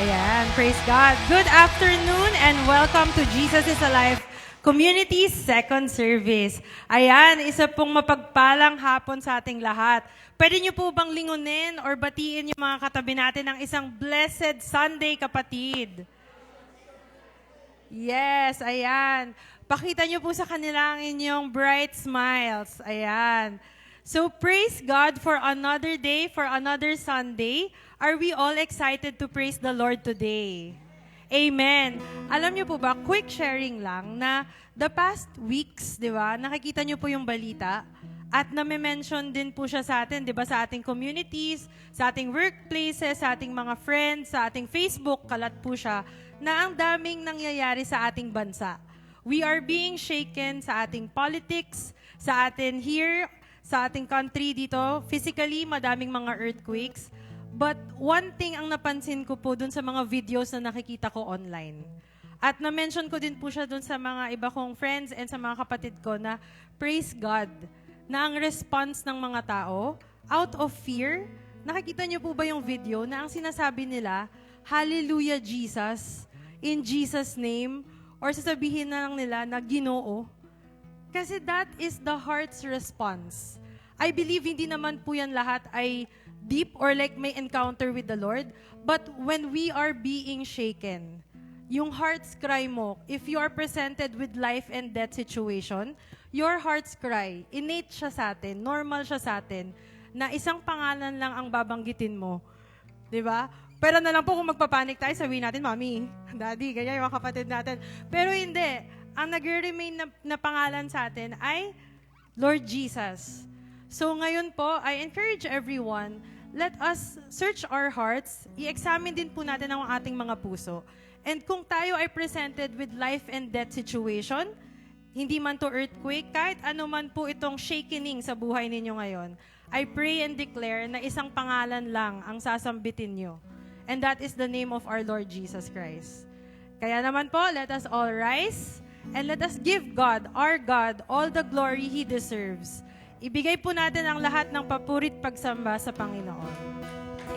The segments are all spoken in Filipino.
Ayan, praise God. Good afternoon and welcome to Jesus is Alive Community's second service. Ayan, isa pong mapagpalang hapon sa ating lahat. Pwede niyo po bang lingunin or batiin yung mga katabi natin ng isang blessed Sunday, kapatid? Yes, ayan. Pakita niyo po sa kanila ang inyong bright smiles. Ayan. So praise God for another day, for another Sunday. Are we all excited to praise the Lord today? Amen. Alam niyo po ba, quick sharing lang na the past weeks, di ba, nakikita niyo po yung balita at name-mention din po siya sa atin, di ba, sa ating communities, sa ating workplaces, sa ating mga friends, sa ating Facebook, kalat po siya, na ang daming nangyayari sa ating bansa. We are being shaken sa ating politics, sa atin here, sa ating country dito. Physically, madaming mga earthquakes. But one thing ang napansin ko po dun sa mga videos na nakikita ko online. At na-mention ko din po siya dun sa mga iba kong friends and sa mga kapatid ko na praise God na ang response ng mga tao, out of fear, nakikita niyo po ba yung video na ang sinasabi nila, Hallelujah Jesus, in Jesus' name, or sasabihin na lang nila na Ginoo. Kasi that is the heart's response. I believe hindi naman po yan lahat ay deep or like may encounter with the Lord. But when we are being shaken, yung heart's cry mo, if you are presented with life and death situation, your heart's cry, innate siya sa atin, normal siya sa atin, na isang pangalan lang ang babanggitin mo. Diba? Pero na lang po kung magpapanik tayo, sabihin natin, Mami, Daddy, ganyan yung mga kapatid natin. Pero hindi. Ang nag-remain na pangalan sa atin ay Lord Jesus. So ngayon po, I encourage everyone, let us search our hearts, i-examine din po natin ang ating mga puso. And kung tayo ay presented with life and death situation, hindi man to earthquake, kahit ano man po itong shakening sa buhay ninyo ngayon, I pray and declare na isang pangalan lang ang sasambitin nyo. And that is the name of our Lord Jesus Christ. Kaya naman po, let us all rise and let us give God, our God, all the glory He deserves. Ibigay po natin ang lahat ng papurit pagsamba sa Panginoon.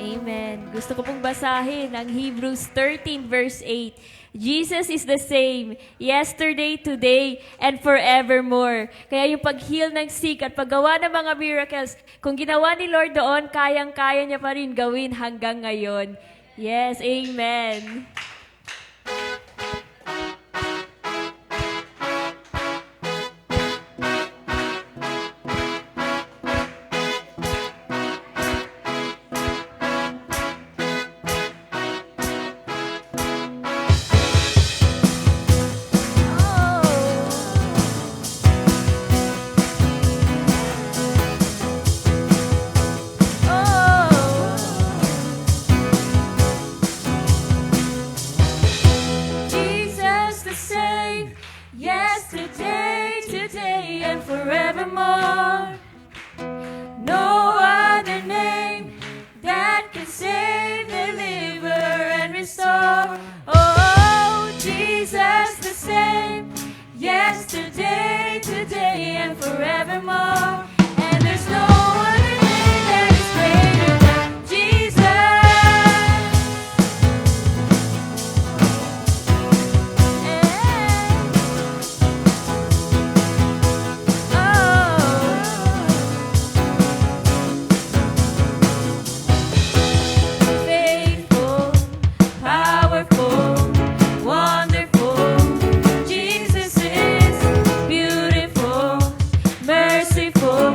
Amen. Gusto ko pong basahin ang Hebrews 13 verse 8. Jesus is the same, yesterday, today, and forevermore. Kaya yung pag-heal ng sick at paggawa ng mga miracles, kung ginawa ni Lord doon, kayang-kaya niya pa rin gawin hanggang ngayon. Yes, amen. Merciful,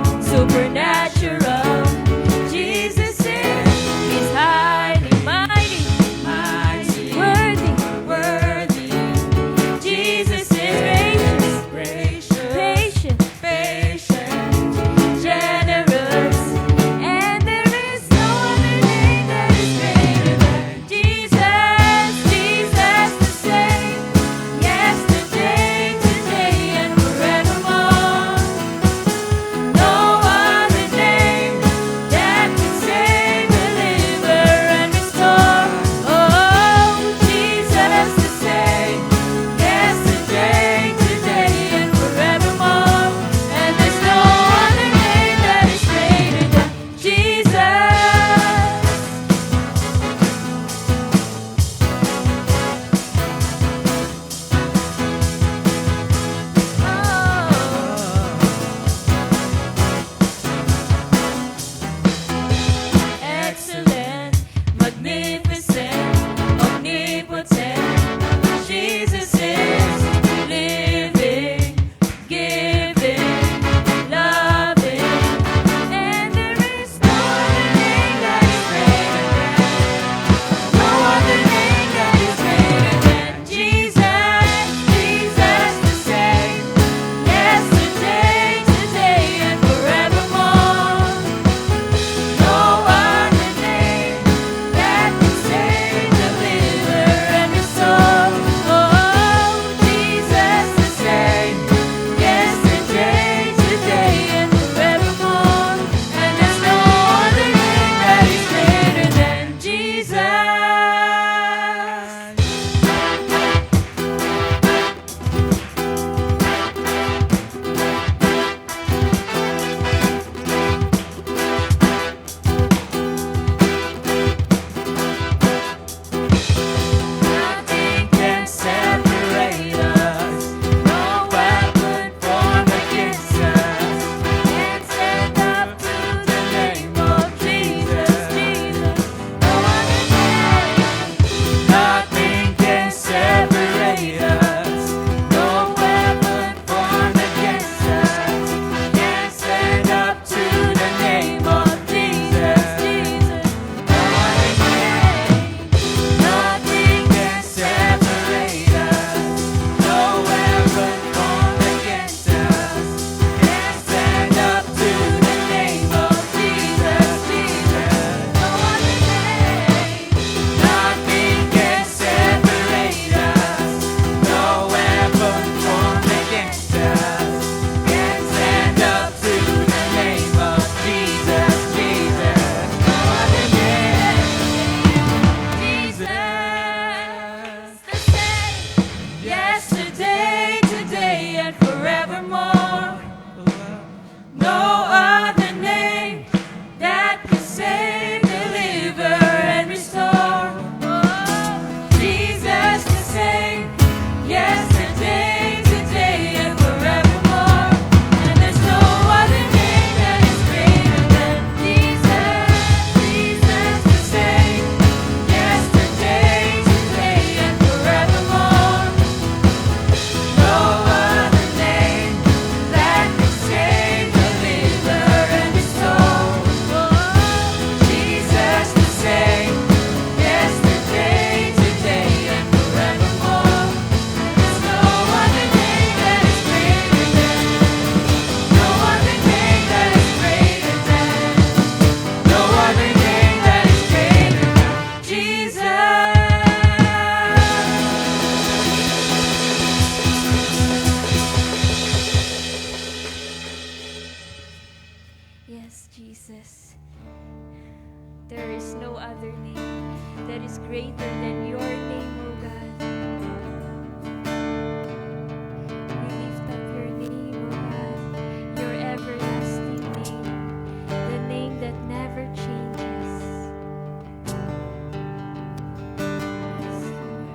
greater than your name, O God. We lift up your name, O God, your everlasting name, the name that never changes. Yes, Lord.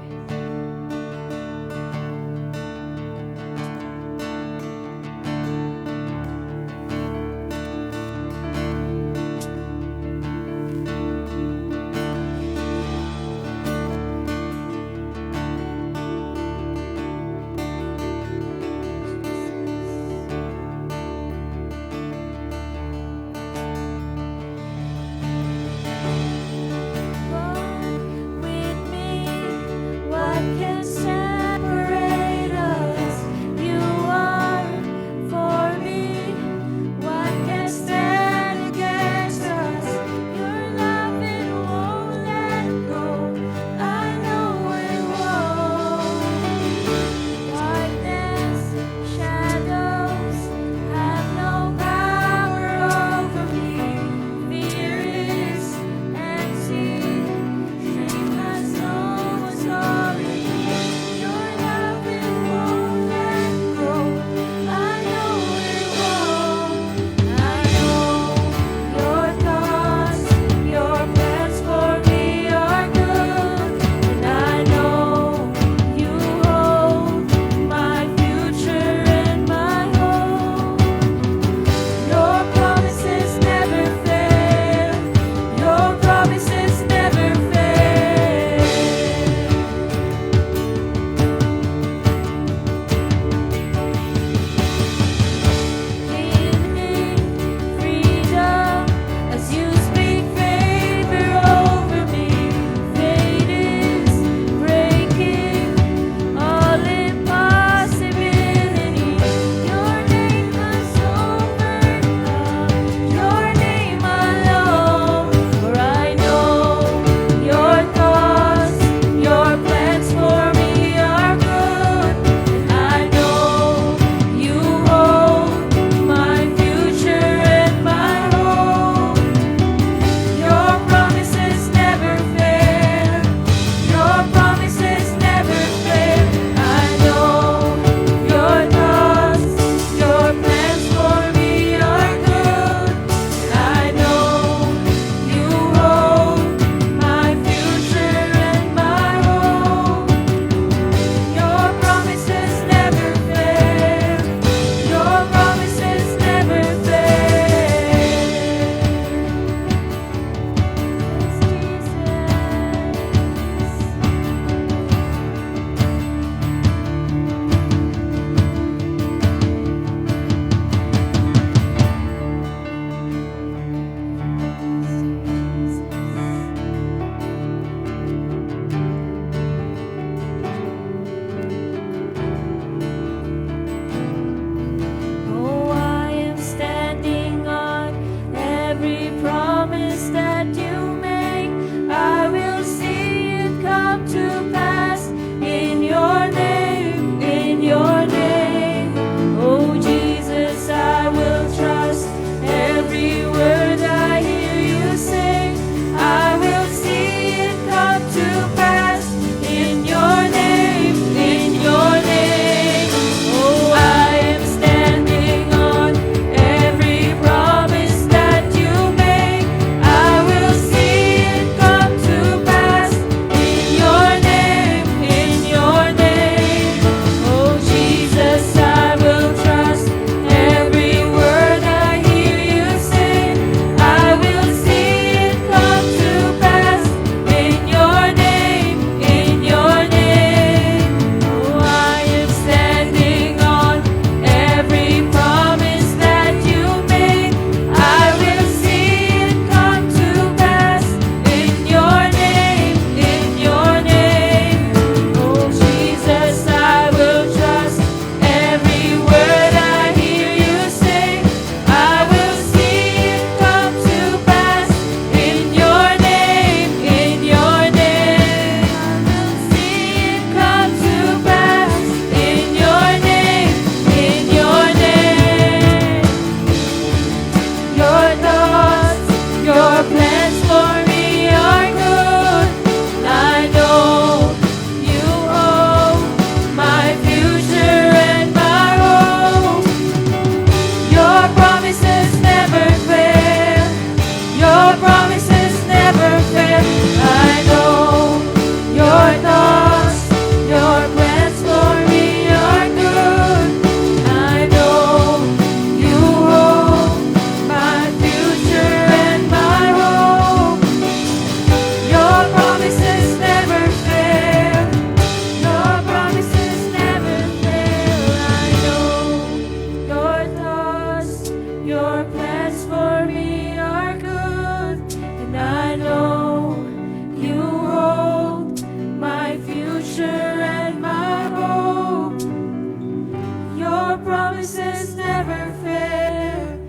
promises never fail.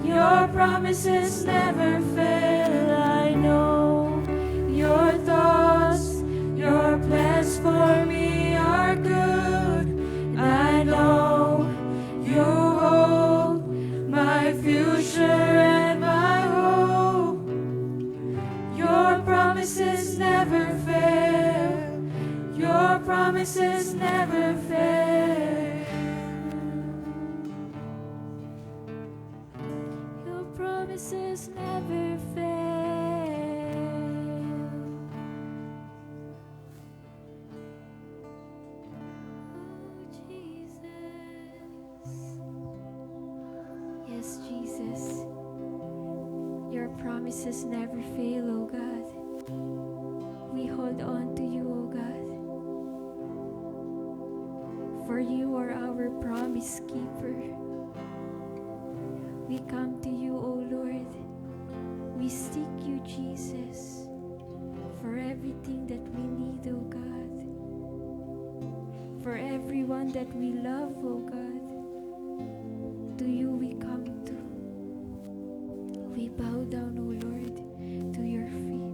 Your promises never fail. I know your thoughts, your plans for me are good. I know you hold my future and my hope. Your promises never fail. Your promises never fail. Your promises never fail. Oh, Jesus. Yes, Jesus. Your promises never fail, oh God. We hold on to you, oh God. For you are our promise keeper. We come to you, O Lord. We seek you, Jesus, for everything that we need, O God. For everyone that we love, O God. To you we come to. We bow down, O Lord, to your feet.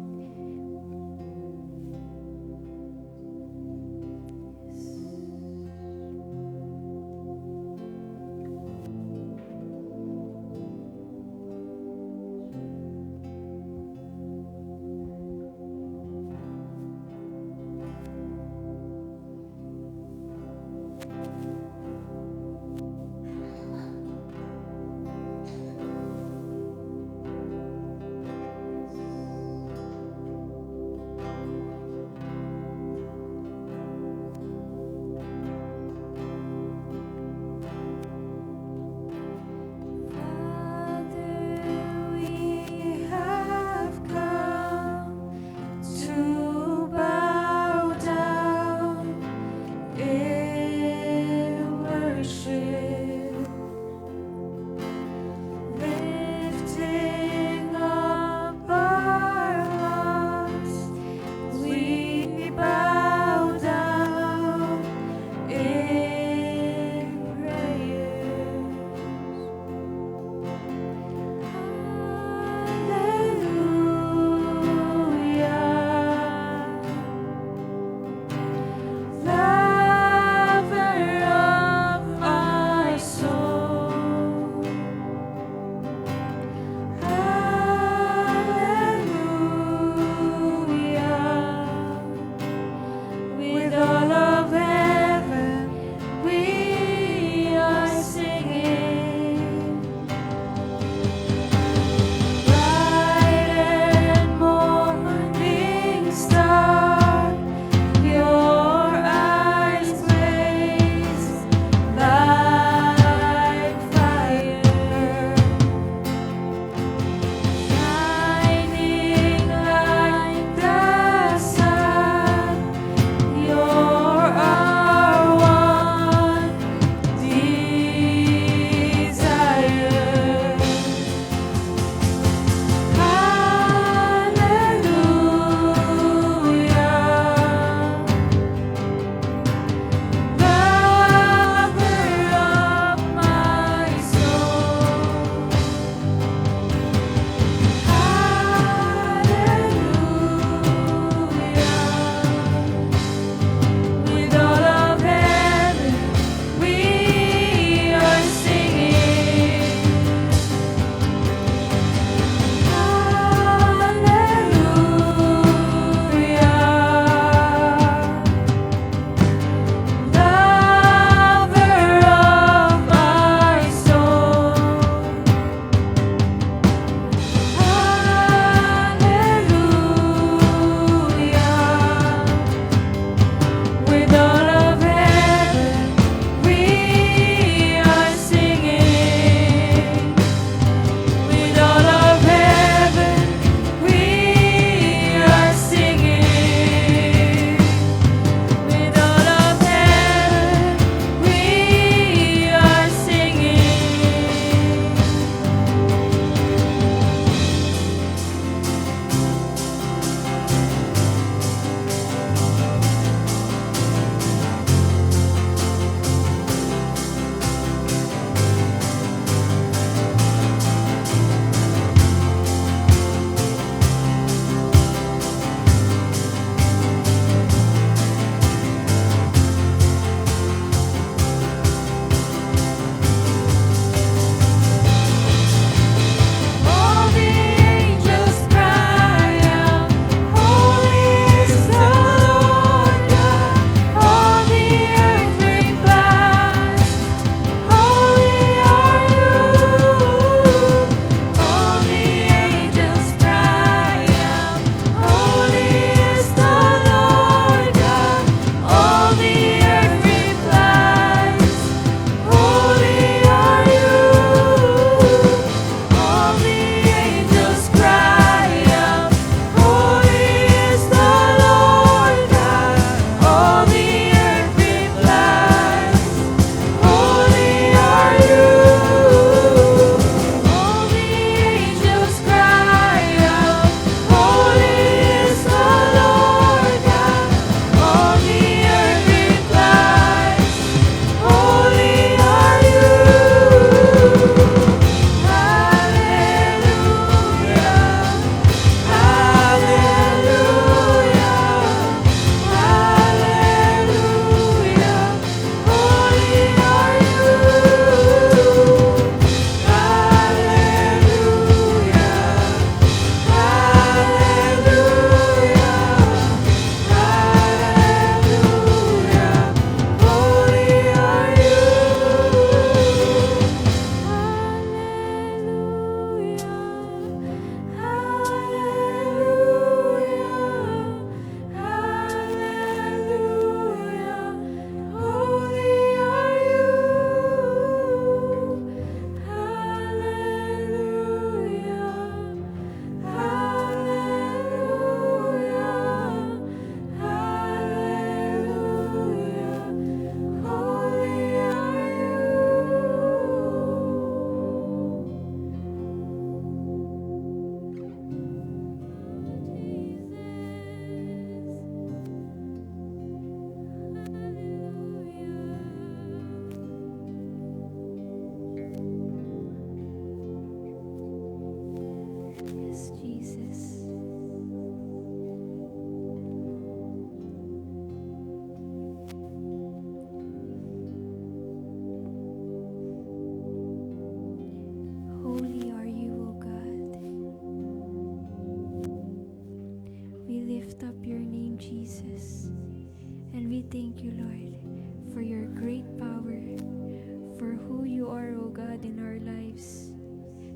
God, in our lives.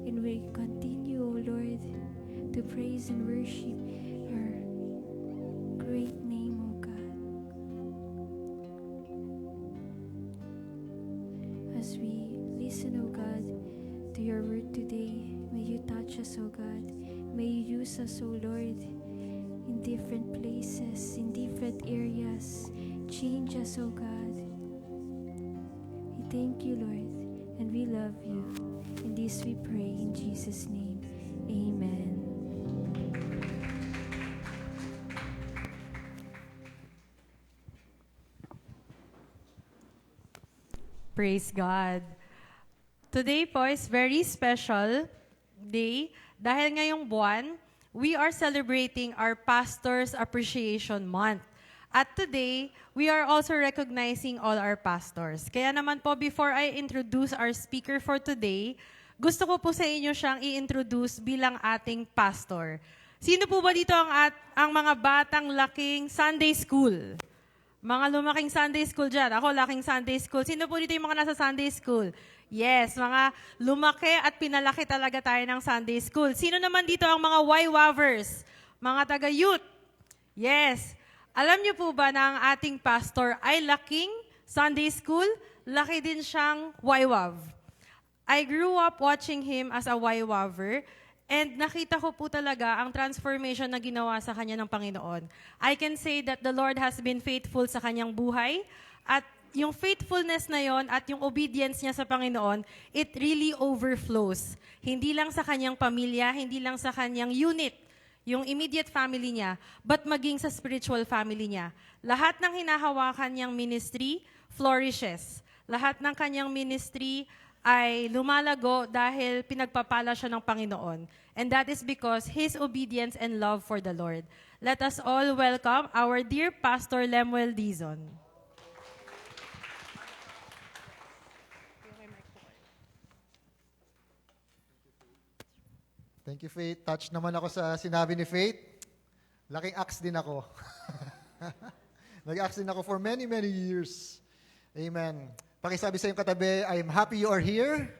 And we continue, O Lord, to praise and worship your great name, O God. As we listen, O God, to your word today, may you touch us, O God. May you use us, O Lord, in different places, in different areas. Change us, O God. We thank you, Lord, and we love you. In this we pray in Jesus' name. Amen. Praise God. Today po is very special day dahil ngayong buwan, we are celebrating our Pastors Appreciation Month. At today, we are also recognizing all our pastors. Kaya naman po, before I introduce our speaker for today, gusto ko po sa inyo siyang i-introduce bilang ating pastor. Sino po ba dito ang mga batang laking Sunday school? Mga lumaking Sunday school dyan. Ako, laking Sunday school. Sino po dito yung mga nasa Sunday school? Yes, mga lumaki at pinalaki talaga tayo ng Sunday school. Sino naman dito ang mga Y-Wavers? Mga taga-youth? Yes. Alam niyo po ba na ang ating pastor ay laking Sunday school? Laki din siyang Y-Wav. I grew up watching him as a Y-Waver. And nakita ko po talaga ang transformation na ginawa sa kanya ng Panginoon. I can say that the Lord has been faithful sa kanyang buhay. At yung faithfulness na yon at yung obedience niya sa Panginoon, it really overflows. Hindi lang sa kanyang pamilya, hindi lang sa kanyang unit, yung immediate family niya, but maging sa spiritual family niya. Lahat ng hinahawakan niyang ministry flourishes. Lahat ng kanyang ministry ay lumalago dahil pinagpapala siya ng Panginoon. And that is because his obedience and love for the Lord. Let us all welcome our dear Pastor Lemuel Dizon. Thank you, Faith. Touch naman ako sa sinabi ni Faith. Laking axe din ako. Nag-axe din ako for many, many years. Amen. Pakisabi sa iyong katabi, I'm happy you are here.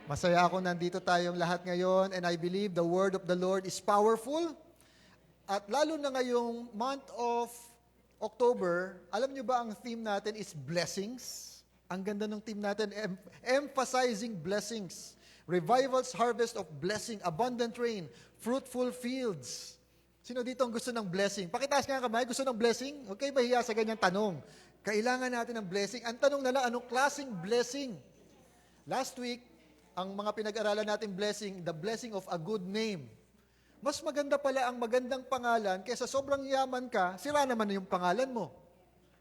Masaya ako nandito tayong lahat ngayon, and I believe the word of the Lord is powerful. At lalo na ngayong month of October, alam niyo ba ang theme natin is blessings? Ang ganda ng theme natin, emphasizing blessings. Revival's harvest of blessing, abundant rain, fruitful fields. Sino dito ang gusto ng blessing? Pakitaas nga kamay, gusto ng blessing? Okay ba hiya sa ganyang tanong? Kailangan natin ng blessing. Ang tanong na lang, anong klaseng blessing? Last week, ang mga pinag-aralan natin blessing, the blessing of a good name. Mas maganda pala ang magandang pangalan kaysa sobrang yaman ka, sira naman na yung pangalan mo.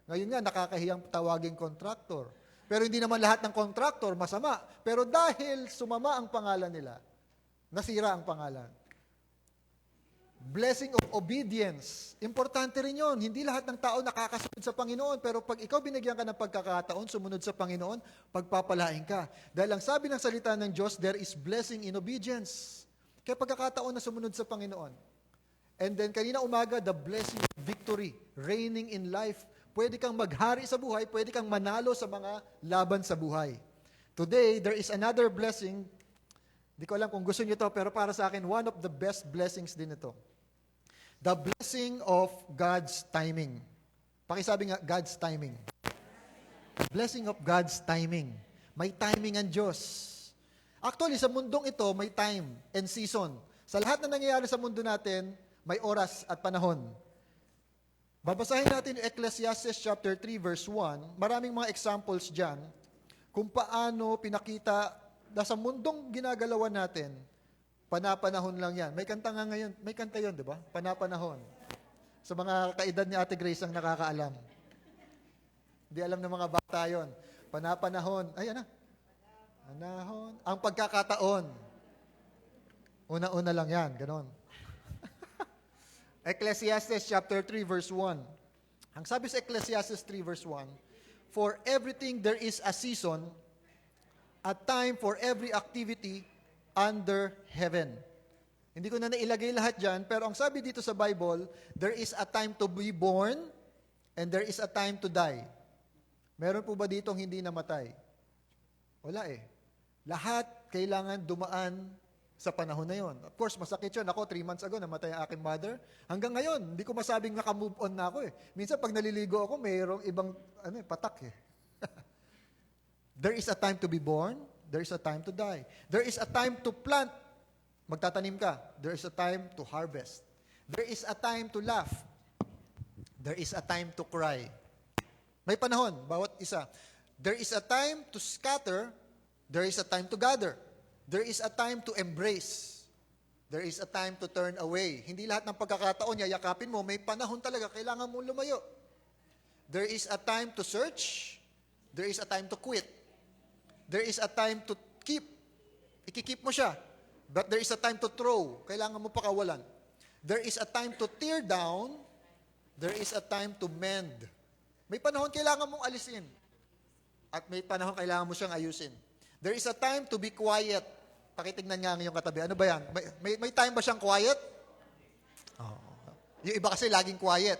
Ngayon nga, nakakahiyang tawaging contractor. Pero hindi naman lahat ng contractor masama. Pero dahil sumama ang pangalan nila, nasira ang pangalan. Blessing of obedience. Importante rin yun. Hindi lahat ng tao nakakasunod sa Panginoon. Pero pag ikaw binigyan ka ng pagkakataon, sumunod sa Panginoon, pagpapalain ka. Dahil ang sabi ng salita ng Diyos, there is blessing in obedience. Kaya pagkakataon na sumunod sa Panginoon. And then kanina umaga, the blessing of victory, reigning in life. Pwede kang maghari sa buhay, pwede kang manalo sa mga laban sa buhay. Today, there is another blessing. Di ko alam kung gusto niyo ito, pero para sa akin, one of the best blessings din ito. The blessing of God's timing. Pakisabi nga, God's timing. Blessing of God's timing. May timing ang Diyos. Actually, sa mundong ito, may time and season. Sa lahat na nangyayari sa mundo natin, may oras at panahon. Babasahin natin Ecclesiastes chapter 3 verse 1. Maraming mga examples dyan kung paano pinakita na sa mundong ginagalawan natin, panapanahon lang yan. May kanta nga ngayon. May kanta yun, di ba? Panapanahon. Sa mga kaedad ni Ate Grace ang nakakaalam. Hindi alam ng mga bata yun. Panapanahon. Ay, ano? Panahon. Ang pagkakataon. Una-una lang yan. Ganon. Ecclesiastes chapter 3 verse 1. Ang sabi sa Ecclesiastes 3 verse 1, for everything there is a season, a time for every activity under heaven. Hindi ko na nailagay lahat dyan, pero ang sabi dito sa Bible, there is a time to be born and there is a time to die. Meron po ba ditong hindi namatay? Wala eh. Lahat kailangan dumaan sa panahon na yon. Of course, masakit yun. Ako, 3 months ago, namatay ang aking mother. Hanggang ngayon, hindi ko masabing naka-move on na ako eh. Minsan, pag naliligo ako, mayroong ibang patak eh. There is a time to be born. There is a time to die. There is a time to plant. Magtatanim ka. There is a time to harvest. There is a time to laugh. There is a time to cry. May panahon, bawat isa. There is a time to scatter. There is a time to gather. There is a time to embrace. There is a time to turn away. Hindi lahat ng pagkakataon, yayakapin mo, may panahon talaga, kailangan mo lumayo. There is a time to search. There is a time to quit. There is a time to keep. Ikikip mo siya. But there is a time to throw. Kailangan mo pakawalan. There is a time to tear down. There is a time to mend. May panahon kailangan mong alisin. At may panahon kailangan mo siyang ayusin. There is a time to be quiet. Pakitignan nga ang iyong katabi. Ano ba yan? May time ba siyang quiet? Oh. Yung iba kasi laging quiet.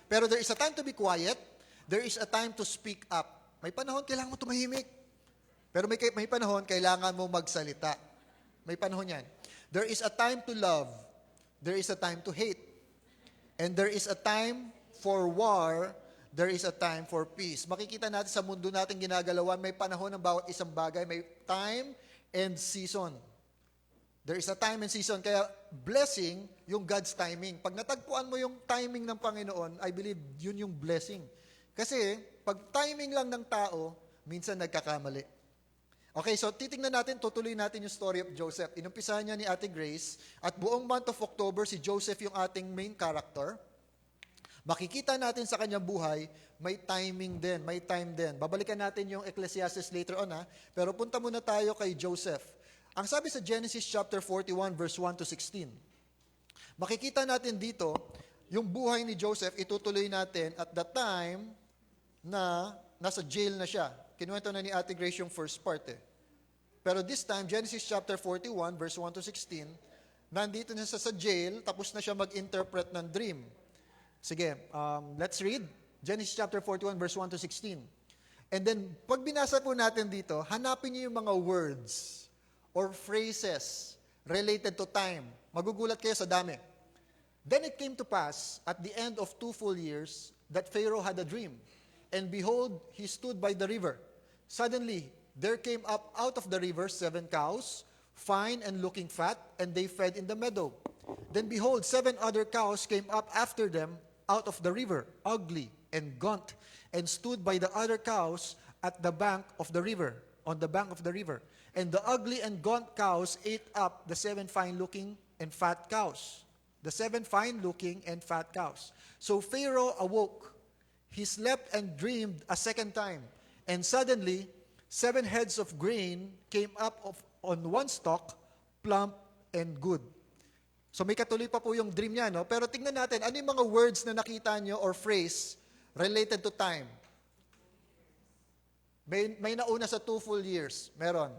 Pero there is a time to be quiet. There is a time to speak up. May panahon kailangan mo tumahimik. Pero may panahon kailangan mo magsalita. May panahon yan. There is a time to love. There is a time to hate. And there is a time for war. There is a time for peace. Makikita natin sa mundo natin ginagalawan, may panahon ng bawat isang bagay. May time and season. There is a time and season. Kaya blessing, yung God's timing. Pag natagpuan mo yung timing ng Panginoon, I believe yun yung blessing. Kasi pag timing lang ng tao, minsan nagkakamali. Okay, so titingnan natin, tutuloy natin yung story of Joseph. Inumpisahan niya ni Ate Grace at buong month of October, si Joseph yung ating main character. Makikita natin sa kanyang buhay, may timing din, may time din. Babalikan natin yung Ecclesiastes later on pero punta muna tayo kay Joseph. Ang sabi sa Genesis chapter 41 verse 1 to 16. Makikita natin dito, yung buhay ni Joseph, itutuloy natin at the time na nasa jail na siya. Kinuwento na ni Ate Grace yung first part Pero this time, Genesis chapter 41, verse 1 to 16, nandito na siya sa jail, tapos na siya mag-interpret ng dream. Sige, let's read. Genesis chapter 41, verse 1 to 16. And then, pag binasa po natin dito, hanapin niyo yung mga words or phrases related to time. Magugulat kayo sa dami. Then it came to pass, at the end of 2 full years, that Pharaoh had a dream. And behold, he stood by the river. Suddenly, there came up out of the river 7 cows, fine and looking fat, and they fed in the meadow. Then behold, 7 other cows came up after them out of the river, ugly and gaunt, and stood by the other cows at the bank of the river, on the bank of the river. And the ugly and gaunt cows ate up the 7 fine-looking and fat cows. The 7 fine-looking and fat cows. So Pharaoh awoke. He slept and dreamed a second time. And suddenly, 7 heads of grain came up on one stalk, plump and good. So may katuloy pa po yung dream niya, no? Pero tingnan natin, ano yung mga words na nakita niyo or phrase related to time? May nauna sa 2 full years. Meron.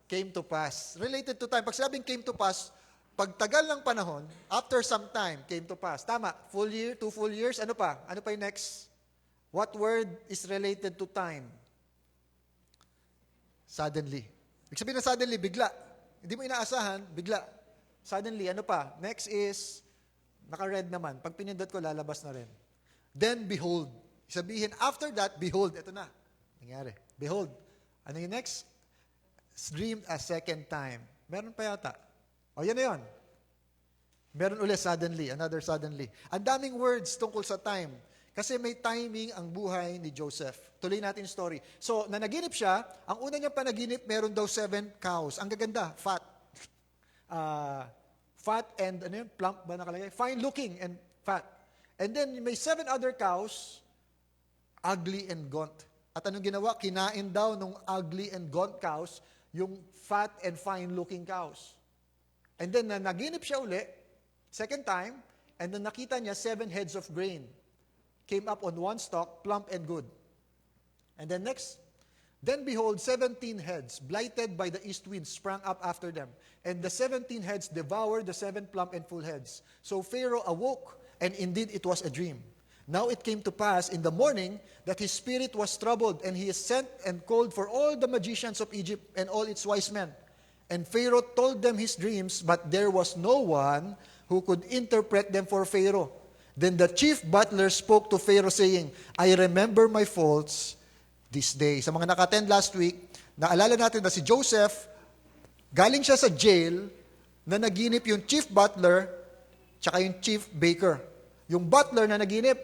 Came to pass. Related to time. Pag sabing came to pass, pagtagal ng panahon, after some time, came to pass. Tama. Full year, 2 full years. Ano pa? Ano pa yung next? What word is related to time? Suddenly. Ibig sabihin na suddenly, bigla. Hindi mo inaasahan, bigla. Suddenly, ano pa? Next is, naka-red naman. Pag pinindot ko, lalabas na rin. Then, behold. Sabihin, after that, behold. Ito na. Nangyari. Behold. Ano yung next? Dreamed a second time. Meron pa yata. O, yan na yun. Meron ulit suddenly. Another suddenly. Ang daming words tungkol sa time. Kasi may timing ang buhay ni Joseph. Tuloy natin yung story. So, nanaginip siya, ang una niyang panaginip, meron daw 7 cows. Ang gaganda, fat. Fat and, plump ba nakalagay? Fine looking and fat. And then, may 7 other cows, ugly and gaunt. At anong ginawa? Kinain daw nung ugly and gaunt cows, yung fat and fine looking cows. And then, nanaginip siya uli, second time, and then nakita niya 7 heads of grain. Came up on one stalk, plump and good. And then next, then behold, 17 heads, blighted by the east wind, sprang up after them. And the 17 heads devoured the 7 plump and full heads. So Pharaoh awoke, and indeed it was a dream. Now it came to pass in the morning that his spirit was troubled, and he sent and called for all the magicians of Egypt and all its wise men. And Pharaoh told them his dreams, but there was no one who could interpret them for Pharaoh. Then the chief butler spoke to Pharaoh saying, I remember my faults this day. Sa mga naka-attend last week, naalala natin na si Joseph, galing siya sa jail na naginip yung chief butler tsaka yung chief baker. Yung butler na naginip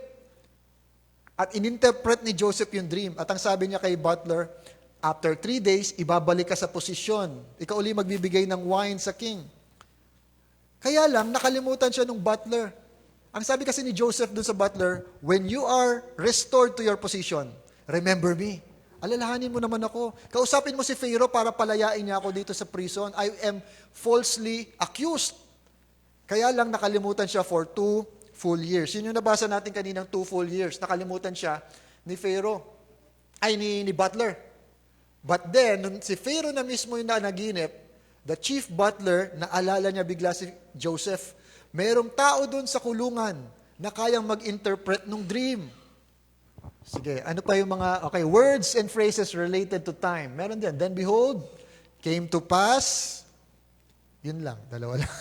at ininterpret ni Joseph yung dream. At ang sabi niya kay butler, after 3 days, ibabalik ka sa posisyon. Ikaw uli magbibigay ng wine sa king. Kaya lang, nakalimutan siya ng butler. Ang sabi kasi ni Joseph dun sa butler, when you are restored to your position, remember me. Alalahanin mo naman ako. Kausapin mo si Pharaoh para palayain niya ako dito sa prison. I am falsely accused. Kaya lang nakalimutan siya for 2 full years. Yun yung nabasa natin kaninang 2 full years. Nakalimutan siya ni Pharaoh. Ay, ni butler. But then, nung si Pharaoh na mismo yung naginip, the chief butler, naalala niya bigla si Joseph. Merong tao doon sa kulungan na kayang mag-interpret ng dream. Sige, ano pa yung mga, words and phrases related to time. Meron din. Then behold, came to pass. Yun lang, dalawa lang.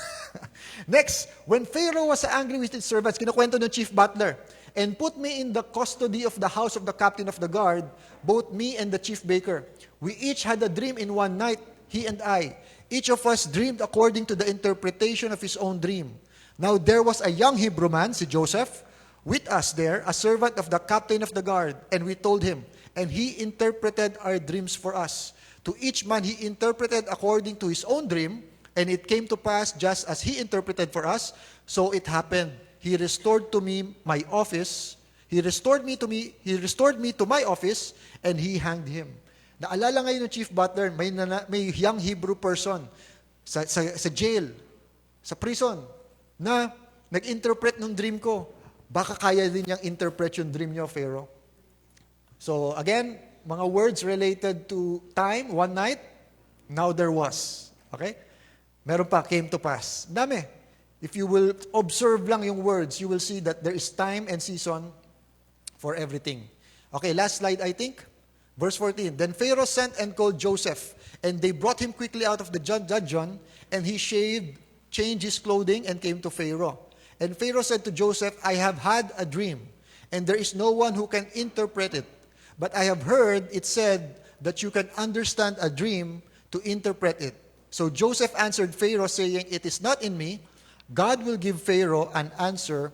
Next, when Pharaoh was angry with his servants, kinukwento ng chief butler, and put me in the custody of the house of the captain of the guard, both me and the chief baker. We each had a dream in one night, he and I. Each of us dreamed according to the interpretation of his own dream. Now there was a young Hebrew man, si Joseph, with us there, a servant of the captain of the guard, and we told him, and he interpreted our dreams for us. To each man he interpreted according to his own dream, and it came to pass just as he interpreted for us, so it happened. He restored to me my office. He restored me to my office, and he hanged him. Naalala ngayon ng chief butler, may young Hebrew person sa jail, sa prison, na nag-interpret ng dream ko. Baka kaya din niyang interpret yung dream niyo, Pharaoh. So again, mga words related to time, one night, now there was. Okay? Meron pa, came to pass. Dami. If you will observe lang yung words, you will see that there is time and season for everything. Okay, last slide I think. Verse 14. Then Pharaoh sent and called Joseph, and they brought him quickly out of the dungeon, and he shaved, changed his clothing, and came to Pharaoh. And Pharaoh said to Joseph, I have had a dream, and there is no one who can interpret it. But I have heard it said that you can understand a dream to interpret it. So Joseph answered Pharaoh, saying, it is not in me. God will give Pharaoh an answer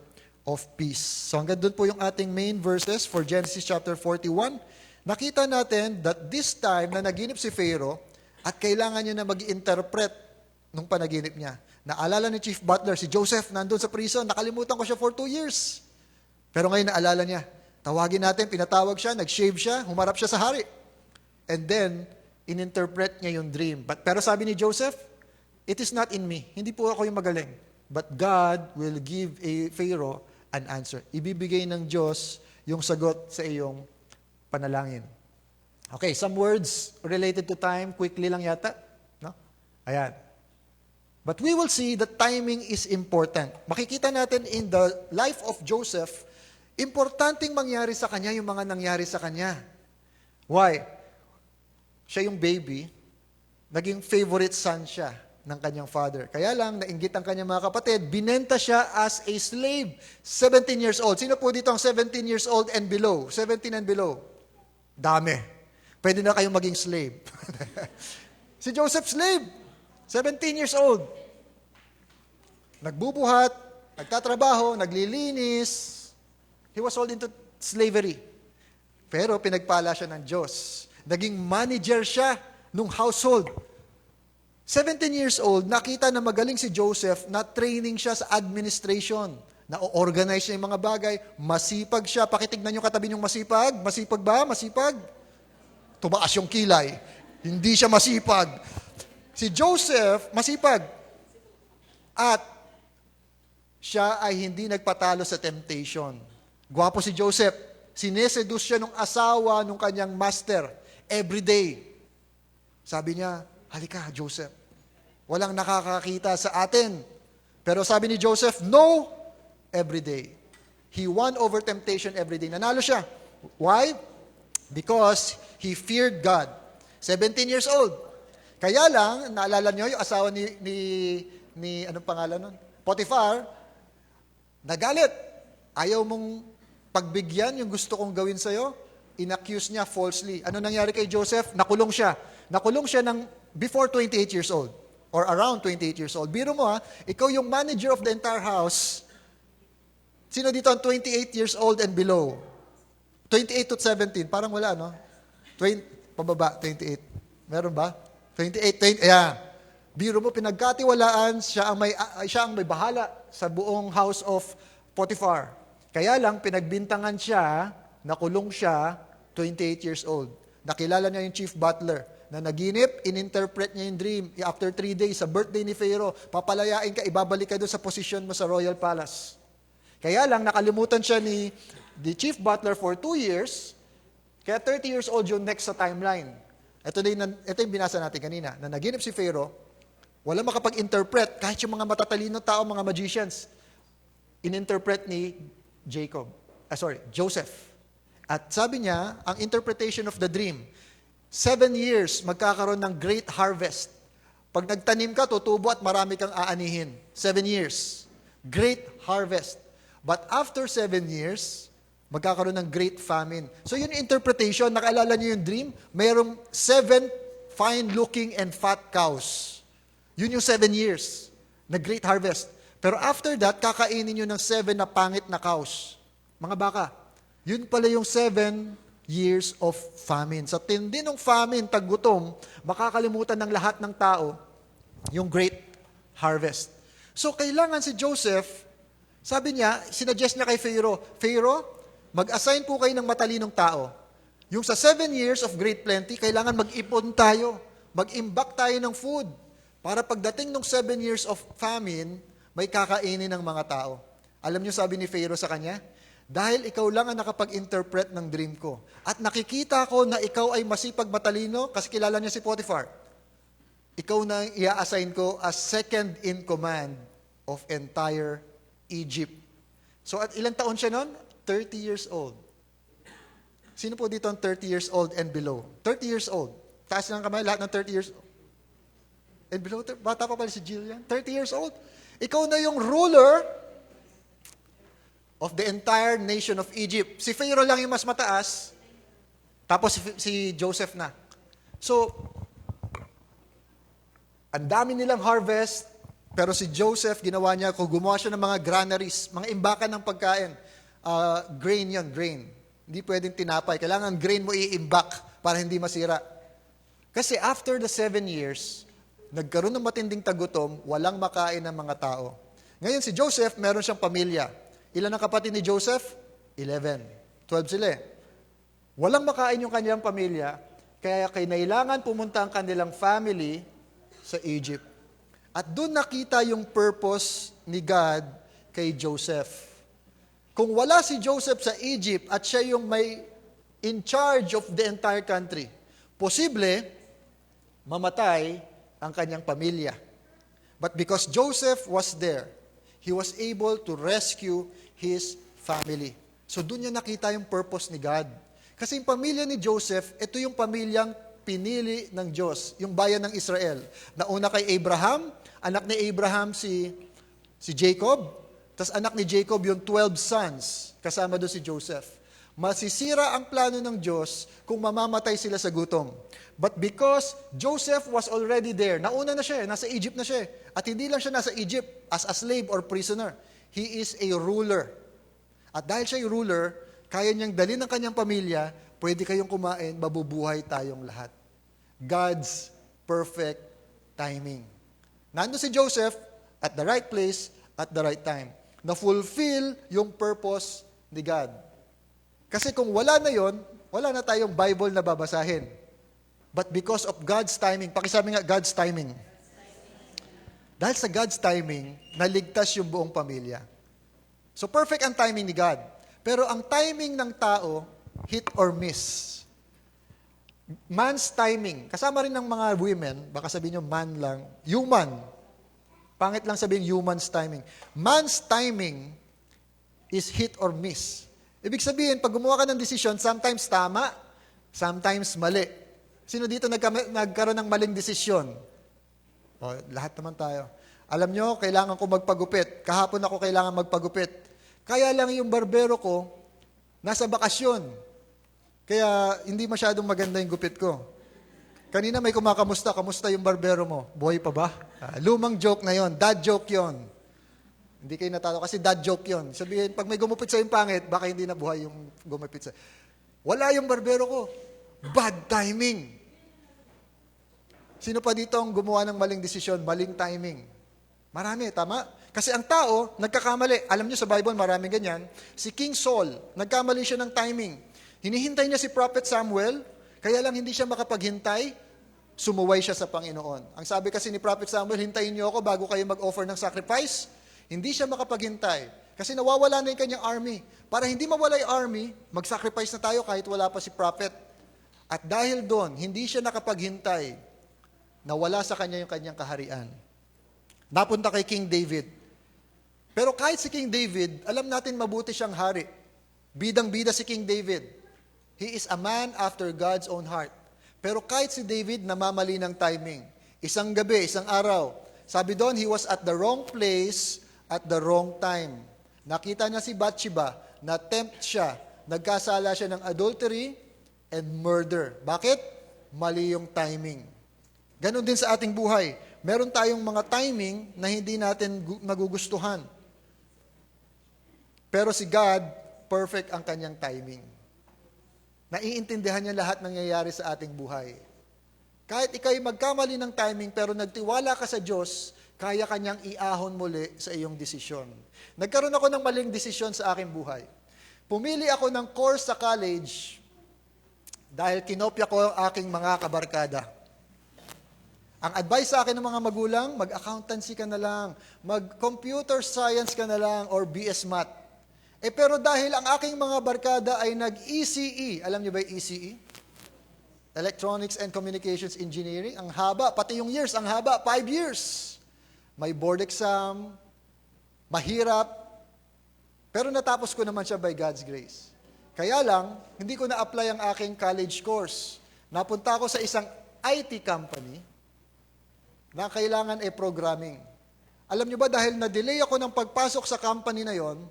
of peace. So hanggang doon po yung ating main verses for Genesis chapter 41. Nakita natin that this time na naginip si Pharaoh at kailangan niya na mag-interpret nung panaginip niya. Naalala ni Chief Butler, si Joseph, nandun sa prison, nakalimutan ko siya for 2 years. Pero ngayon naalala niya. Tawagin natin, pinatawag siya, nag-shave siya, humarap siya sa hari. And then, ininterpret niya yung dream. Pero sabi ni Joseph, it is not in me. Hindi po ako yung magaling. But God will give a Pharaoh an answer. Ibibigay ng Diyos yung sagot sa iyong panalangin. Okay, some words related to time. Quickly lang yata. No? Ayan. But we will see that timing is important. Makikita natin in the life of Joseph, importanteng mangyari sa kanya yung mga nangyari sa kanya. Why? Siya yung baby, naging favorite son siya ng kanyang father. Kaya lang, nainggit ang kanyang mga kapatid, binenta siya as a slave. 17 years old. Sino po dito ang 17 years old and below? 17 and below. Dami. Pwede na kayong maging slave. Si Joseph, slave. 17 years old. Nagbubuhat, nagtatrabaho, naglilinis. He was sold into slavery. Pero pinagpala siya ng Diyos. Naging manager siya nung household. 17 years old, nakita na magaling si Joseph na training siya sa administration. Na-organize niya yung mga bagay. Masipag siya. Pakitignan yung katabi niyong masipag. Masipag ba? Masipag? Tumaas yung kilay. Hindi siya masipag. Si Joseph, masipag. At siya ay hindi nagpatalo sa temptation. Gwapo si Joseph. Sineseduce siya ng asawa ng kanyang master. Every day. Sabi niya, halika, Joseph. Walang nakakakita sa atin. Pero sabi ni Joseph, no, every day. He won over temptation every day. Nanalo siya. Why? Because he feared God. 17 years old. Kaya lang, naalala niyo yung asawa ni anong pangalan nun? Potiphar, nagalit. Ayaw mong pagbigyan yung gusto kong gawin sa'yo. In-accuse niya falsely. Ano nangyari kay Joseph? Nakulong siya. Nakulong siya ng before 28 years old. Or around 28 years old. Biro mo ikaw yung manager of the entire house. Sino dito ang 28 years old and below? 28 to 17. Parang wala, no? 20, pababa, 28. Meron ba? 28, 20, yeah. Biro mo, pinagkatiwalaan, siya ang may bahala sa buong house of Potiphar. Kaya lang, pinagbintangan siya, nakulong siya, 28 years old. Nakilala niya yung chief butler na naginip, ininterpret niya yung dream. After 3 days, sa birthday ni Pharaoh, papalayain ka, ibabalik ka doon sa posisyon mo sa royal palace. Kaya lang, nakalimutan siya ni the chief butler for 2 years, kaya 30 years old yung next sa timeline. Ito yung binasa natin kanina, na naginip si Pharaoh, wala makapag-interpret, kahit yung mga matatalino tao, mga magicians, ininterpret ni Joseph. At sabi niya, ang interpretation of the dream, 7 years magkakaroon ng great harvest. Pag nagtanim ka, tutubo at marami kang aanihin. 7 years. Great harvest. But after 7 years, magkakaroon ng great famine. So yun yung interpretation. Nakaalala niyo yung dream? Mayroong 7 fine-looking and fat cows. Yun yung 7 years na great harvest. Pero after that, kakainin nyo ng 7 na pangit na cows. Mga baka. Yun pala yung 7 years of famine. Sa tindi ng famine, taggutom, makakalimutan ng lahat ng tao yung great harvest. So kailangan si Joseph, sabi niya, sinuggest niya kay Pharaoh, mag-assign po kayo ng matalinong tao. Yung sa 7 years of great plenty, kailangan mag-ipon tayo. Mag-imbak tayo ng food. Para pagdating ng 7 years of famine, may kakainin ng mga tao. Alam niyo sabi ni Pharaoh sa kanya? Dahil ikaw lang ang nakapag-interpret ng dream ko. At nakikita ko na ikaw ay masipag matalino, kasi kilala niya si Potiphar. Ikaw na i-assign ko as second in command of entire Egypt. So at ilang taon siya noon? 30 years old. Sino po dito ang 30 years old and below? 30 years old. Taas ng kamay, lahat ng 30 years old. And below, bata pa pala si Jillian. 30 years old. Ikaw na yung ruler of the entire nation of Egypt. Si Pharaoh lang yung mas mataas, tapos si Joseph na. So, ang dami nilang harvest, pero si Joseph, ginawa niya, kung gumawa siya ng mga granaries, mga imbakan ng pagkain, grain yon, grain. Hindi pwedeng tinapay. Kailangan grain mo i-imbak para hindi masira. Kasi after the 7 years, nagkaroon ng matinding tagutom, walang makain ng mga tao. Ngayon si Joseph, meron siyang pamilya. Ilan ang kapatid ni Joseph? 11. 12 sila. Walang makain yung kanilang pamilya, kaya kailangan pumunta ang kanilang family sa Egypt. At doon nakita yung purpose ni God kay Joseph. Kung wala si Joseph sa Egypt at siya yung may in charge of the entire country, posible mamatay ang kanyang pamilya. But because Joseph was there, he was able to rescue his family. So doon niya nakita yung purpose ni God. Kasi yung pamilya ni Joseph, ito yung pamilyang pinili ng Diyos, yung bayan ng Israel. Nauna kay Abraham, anak ni Abraham si Jacob, tas anak ni Jacob yung 12 sons, kasama doon si Joseph. Masisira ang plano ng Diyos kung mamamatay sila sa gutom. But because Joseph was already there, nauna na siya, nasa Egypt na siya. At hindi lang siya nasa Egypt as a slave or prisoner. He is a ruler. At dahil siya yung ruler, kaya niyang dalhin ng kanyang pamilya, pwede kayong kumain, mabubuhay tayong lahat. God's perfect timing. Nandun si Joseph at the right place at the right time. Na-fulfill yung purpose ni God. Kasi kung wala na yon, wala na tayong Bible na babasahin. But because of God's timing, pakisabi nga, God's timing. Dahil sa God's timing, naligtas yung buong pamilya. So perfect ang timing ni God. Pero ang timing ng tao, hit or miss. Man's timing, kasama rin ng mga women, baka sabihin nyo man lang, human. Pangit lang sabihin human's timing. Man's timing is hit or miss. Ibig sabihin, pag gumawa ka ng desisyon, sometimes tama, sometimes mali. Sino dito nagkaroon ng maling desisyon? O, lahat naman tayo. Alam nyo, kailangan ko magpagupit. Kahapon ako kailangan magpagupit. Kaya lang yung barbero ko, nasa bakasyon. Kaya hindi masyadong maganda yung gupit ko. Kanina may kumakamusta, kamusta yung barbero mo? Buhay pa ba? Lumang joke na yon, dad joke yon. Hindi kayo natalo kasi dad joke yon. Sabihin, pag may gumupit sa yung pangit, baka hindi na buhay yung gumupit sa. Wala yung barbero ko. Bad timing. Sino pa dito ang gumawa ng maling desisyon, maling timing? Marami, tama? Kasi ang tao, nagkakamali. Alam niyo sa Bible, maraming ganyan. Si King Saul, nagkamali siya ng timing. Hinihintay niya si Prophet Samuel, kaya lang hindi siya makapaghintay, sumuway siya sa Panginoon. Ang sabi kasi ni Prophet Samuel, hintayin niyo ako bago kayo mag-offer ng sacrifice. Hindi siya makapaghintay. Kasi nawawala na yung kanyang army. Para hindi mawala yung army, mag-sacrifice na tayo kahit wala pa si Prophet. At dahil doon, hindi siya nakapaghintay, nawala sa kanya yung kanyang kaharian. Napunta kay King David. Pero kahit si King David, alam natin mabuti siyang hari. Bidang-bida si King David. He is a man after God's own heart. Pero kahit si David, namamali ng timing. Isang gabi, isang araw. Sabi doon, he was at the wrong place at the wrong time. Nakita niya si Bathsheba, na-tempt siya, nagkasala siya ng adultery and murder. Bakit? Mali yung timing. Ganon din sa ating buhay. Meron tayong mga timing na hindi natin nagugustuhan. Pero si God, perfect ang kanyang timing. Naiintindihan niya lahat ng nangyayari sa ating buhay. Kahit ikaw'y magkamali ng timing pero nagtiwala ka sa Diyos, kaya kanyang iahon muli sa iyong desisyon. Nagkaroon ako ng maling desisyon sa aking buhay. Pumili ako ng course sa college dahil kinopya ko ang aking mga kabarkada. Ang advice sa akin ng mga magulang, mag-accountancy ka na lang, mag-computer science ka na lang, or BS Math. Pero dahil ang aking mga barkada ay nag-ECE, alam niyo ba yung ECE? Electronics and Communications Engineering, ang haba, pati yung years, ang haba, 5 years. May board exam, mahirap, pero natapos ko naman siya by God's grace. Kaya lang, hindi ko na-apply ang aking college course. Napunta ako sa isang IT company na kailangan programming. Alam niyo ba, dahil na-delay ako ng pagpasok sa company na yon,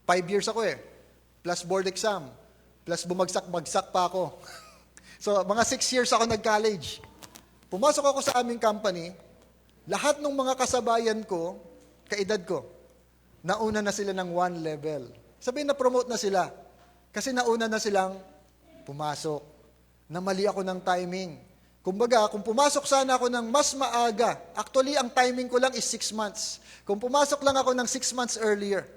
5 years ako plus board exam, plus bumagsak-bagsak pa ako. So, mga 6 years ako nag-college. Pumasok ako sa aming company, lahat ng mga kasabayan ko, kaedad ko, nauna na sila ng 1 level. Sabihin na-promote na sila. Kasi nauna na silang pumasok. Namali ako ng timing. Kumbaga, kung pumasok sana ako ng mas maaga, actually, ang timing ko lang is 6 months. Kung pumasok lang ako ng 6 months earlier,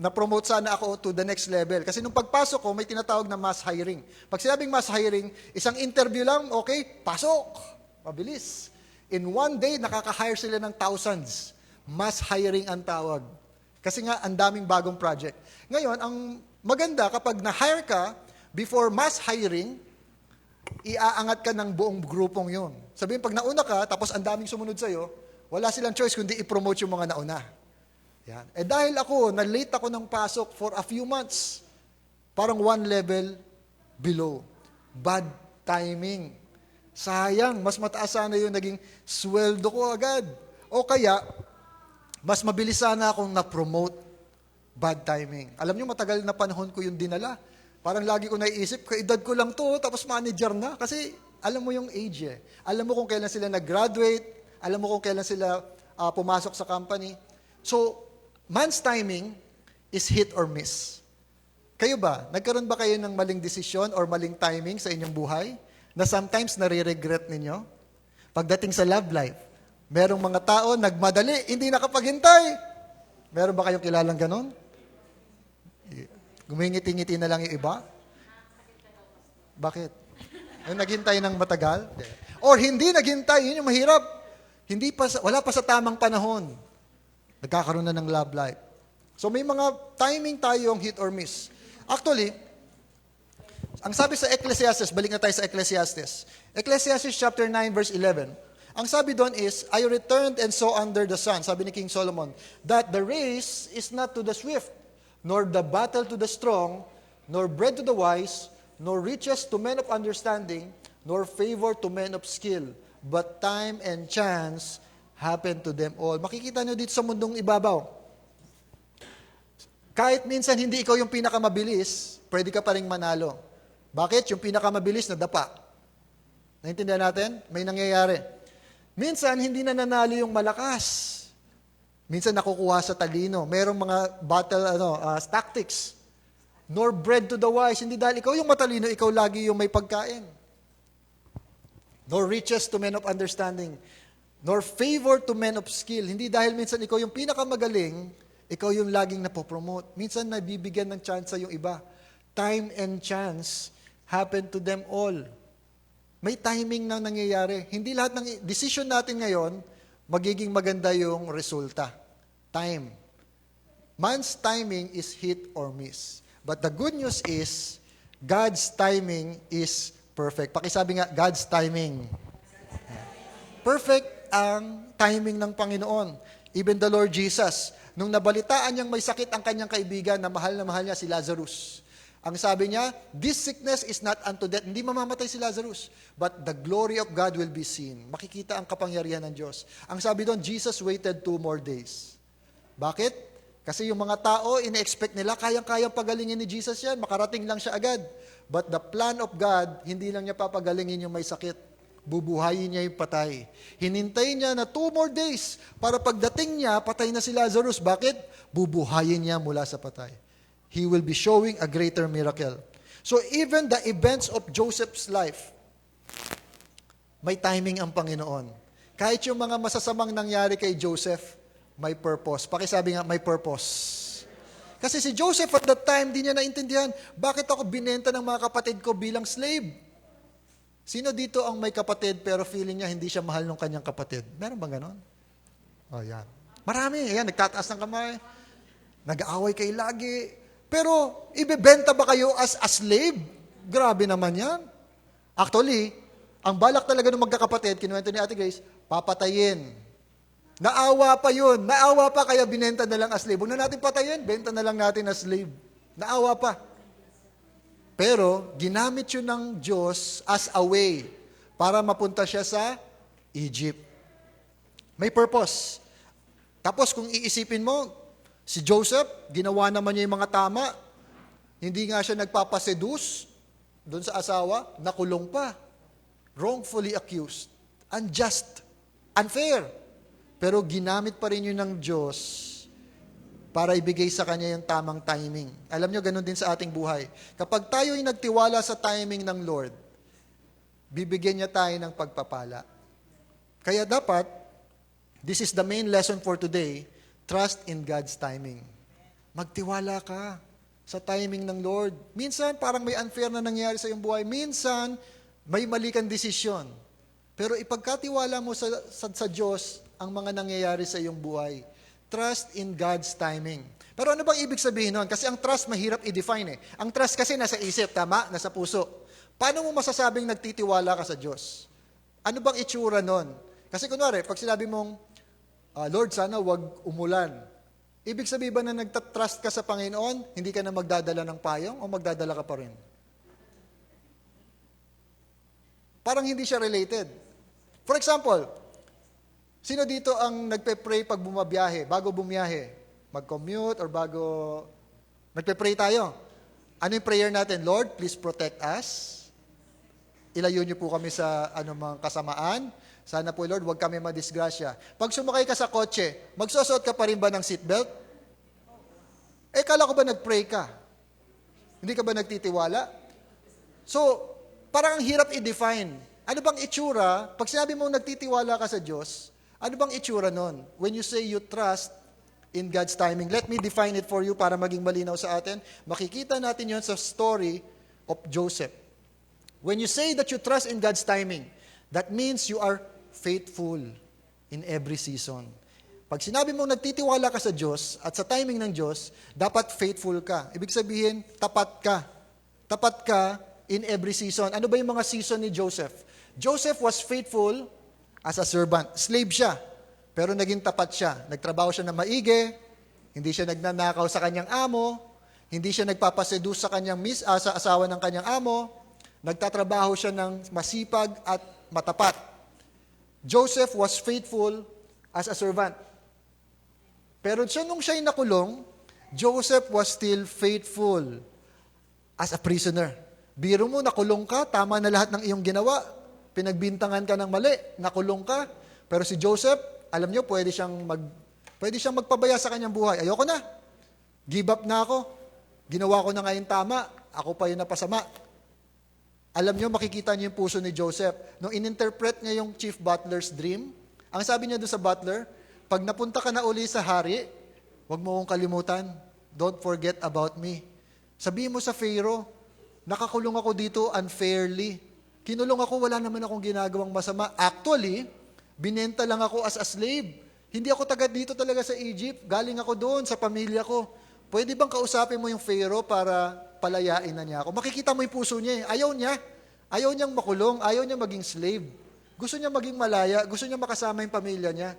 na-promote sana ako to the next level. Kasi nung pagpasok ko, may tinatawag na mass hiring. Pag sinabing mass hiring, isang interview lang, okay, pasok. Mabilis. In 1 day, nakaka-hire sila ng thousands. Mass hiring ang tawag. Kasi nga, ang daming bagong project. Ngayon, ang maganda, kapag na-hire ka, before mass hiring, iaangat ka ng buong grupong yun. Sabihin, pag nauna ka, tapos ang daming sumunod sa'yo, wala silang choice kundi i-promote yung mga nauna. Yan. Dahil ako, na-late ako ng pasok for a few months, parang 1 level below. Bad timing. Sayang, mas mataas sana yung naging sweldo ko agad. O kaya, mas mabilis sana akong na-promote. Bad timing. Alam nyo, matagal na panahon ko yung dinala. Parang lagi ko naiisip, kaedad ko lang to, tapos manager na. Kasi alam mo yung age eh. Alam mo kung kailan sila nag-graduate, alam mo kung kailan sila pumasok sa company. So, man's timing is hit or miss. Kayo ba? Nagkaroon ba kayo ng maling desisyon or maling timing sa inyong buhay na sometimes nare-regret ninyo? Pagdating sa love life, merong mga tao nagmadali, hindi nakapaghintay. Meron ba kayong kilalang ganon? Gumingiti-ngiti na lang yung iba? Bakit? Yung naghintay ng matagal? Or hindi naghintay, yun yung mahirap. Wala pa sa tamang panahon. Nagkakaroon na ng love life. So may mga timing tayong hit or miss. Actually, ang sabi sa Ecclesiastes, balik na tayo sa Ecclesiastes. Ecclesiastes chapter 9 verse 11. Ang sabi doon is, I returned and saw under the sun, sabi ni King Solomon, that the race is not to the swift, nor the battle to the strong, nor bread to the wise, nor riches to men of understanding, nor favor to men of skill, but time and chance happen to them all. Makikita nyo dito sa mundong ibabaw, kahit minsan hindi ikaw yung pinakamabilis, pwede ka pa rin manalo. Bakit? Yung pinakamabilis na dapa. Naintindihan natin? May nangyayari. Minsan, hindi na nanalo yung malakas. Minsan, nakukuha sa talino. Merong mga battle tactics. Nor bread to the wise. Hindi dahil ikaw yung matalino, ikaw lagi yung may pagkain. Nor riches to men of understanding. Nor favor to men of skill. Hindi dahil minsan ikaw yung pinakamagaling, ikaw yung laging napopromote. Minsan, nabibigyan ng chance yung iba. Time and chance happen to them all. May timing na nangyayari. Hindi lahat ng decision natin ngayon, magiging maganda yung resulta. Time. Man's timing is hit or miss. But the good news is, God's timing is perfect. Pakisabi nga, God's timing. Perfect ang timing ng Panginoon. Even the Lord Jesus, nung nabalitaan niyang may sakit ang kanyang kaibigan na mahal niya si Lazarus, ang sabi niya, this sickness is not unto death. Hindi mamamatay si Lazarus, but the glory of God will be seen. Makikita ang kapangyarihan ng Diyos. Ang sabi doon, Jesus waited 2 more days. Bakit? Kasi yung mga tao, ina-expect nila, kayang-kayang pagalingin ni Jesus yan, makarating lang siya agad. But the plan of God, hindi lang niya papagalingin yung may sakit. Bubuhayin niya yung patay. Hinintay niya na 2 more days para pagdating niya, patay na si Lazarus. Bakit? Bubuhayin niya mula sa patay. He will be showing a greater miracle. So even the events of Joseph's life, may timing ang Panginoon. Kahit yung mga masasamang nangyari kay Joseph, may purpose. Pakisabi nga, may purpose. Kasi si Joseph at that time, di niya naintindihan, bakit ako binenta ng mga kapatid ko bilang slave? Sino dito ang may kapatid pero feeling niya hindi siya mahal ng kanyang kapatid? Meron bang ganon? O yan. Marami. Ayan, nagtataas ng kamay. Nag-aaway kayo lagi. Pero, ibebenta ba kayo as a slave? Grabe naman yan. Actually, ang balak talaga ng magkakapatid, kinuwento ni Ate Grace, papatayin. Naawa pa yun. Naawa pa kaya binenta na lang as slave. Huwag na natin patayin, benta na lang natin as slave. Naawa pa. Pero, ginamit yun ng Diyos as a way para mapunta siya sa Egypt. May purpose. Tapos, kung iisipin mo, si Joseph, ginawa naman niya yung mga tama. Hindi nga siya nagpapaseduce doon sa asawa, nakulong pa. Wrongfully accused. Unjust. Unfair. Pero ginamit pa rin yun ng Diyos para ibigay sa Kanya yung tamang timing. Alam nyo, ganun din sa ating buhay. Kapag tayo'y nagtiwala sa timing ng Lord, bibigyan niya tayo ng pagpapala. Kaya dapat, this is the main lesson for today, trust in God's timing. Magtiwala ka sa timing ng Lord. Minsan, parang may unfair na nangyari sa iyong buhay. Minsan, may mali kang desisyon. Pero ipagkatiwala mo sa Diyos ang mga nangyayari sa iyong buhay. Trust in God's timing. Pero ano bang ibig sabihin nun? Kasi ang trust mahirap i-define eh. Ang trust kasi nasa isip, tama? Nasa puso. Paano mo masasabing nagtitiwala ka sa Diyos? Ano bang itsura nun? Kasi kunwari, pag sinabi mong, Lord, sana wag umulan. Ibig sabihin ba na nagtatrust ka sa Panginoon, hindi ka na magdadala ng payong o magdadala ka pa rin? Parang hindi siya related. For example, sino dito ang nagpe-pray pag bumabiyahe, bago bumiyahe? Mag-commute or bago... Nagpe-pray tayo. Ano yung prayer natin? Lord, please protect us. Ilayo niyo po kami sa anumang kasamaan. Sana po, Lord, huwag kami madisgrasya. Pag sumakay ka sa kotse, magsusuot ka pa rin ba ng seatbelt? Kala ko ba nag-pray ka? Hindi ka ba nagtitiwala? So, parang ang hirap i-define. Ano bang itsura? Pag sinabi mong nagtitiwala ka sa Diyos, ano bang itsura nun? When you say you trust in God's timing, let me define it for you para maging malinaw sa atin. Makikita natin yon sa story of Joseph. When you say that you trust in God's timing, that means you are faithful in every season. Pag sinabi mong nagtitiwala ka sa Diyos at sa timing ng Diyos, dapat faithful ka. Ibig sabihin, tapat ka. Tapat ka in every season. Ano ba yung mga season ni Joseph? Joseph was faithful as a servant. Slave siya, pero naging tapat siya. Nagtrabaho siya na maigi, hindi siya nagnanakaw sa kanyang amo, hindi siya nagpapaseduce sa kanyang sa asawa ng kanyang amo, nagtatrabaho siya ng masipag at matapat. Joseph was faithful as a servant. Pero nung siya'y nakulong, Joseph was still faithful as a prisoner. Biro mo, nakulong ka, tama na lahat ng iyong ginawa, pinagbintangan ka ng mali, nakulong ka. Pero si Joseph, alam niyo, pwede siyang magpabaya sa kanyang buhay. Ayoko na. Give up na ako. Ginawa ko na ngayon tama. Ako pa yung napasama. Alam niyo, makikita niyo yung puso ni Joseph. Nung ininterpret niya yung chief butler's dream, ang sabi niya doon sa butler, pag napunta ka na uli sa hari, huwag mo akong kalimutan. Don't forget about me. Sabihin mo sa Pharaoh, nakakulong ako dito unfairly. Kinulong ako, wala naman akong ginagawang masama. Actually, binenta lang ako as a slave. Hindi ako taga dito talaga sa Egypt. Galing ako doon sa pamilya ko. Pwede bang kausapin mo yung Pharaoh para palayain na niya ako? Makikita mo yung puso niya. Ayaw niya. Ayaw niyang makulong. Ayaw niya maging slave. Gusto niya maging malaya. Gusto niya makasama yung pamilya niya.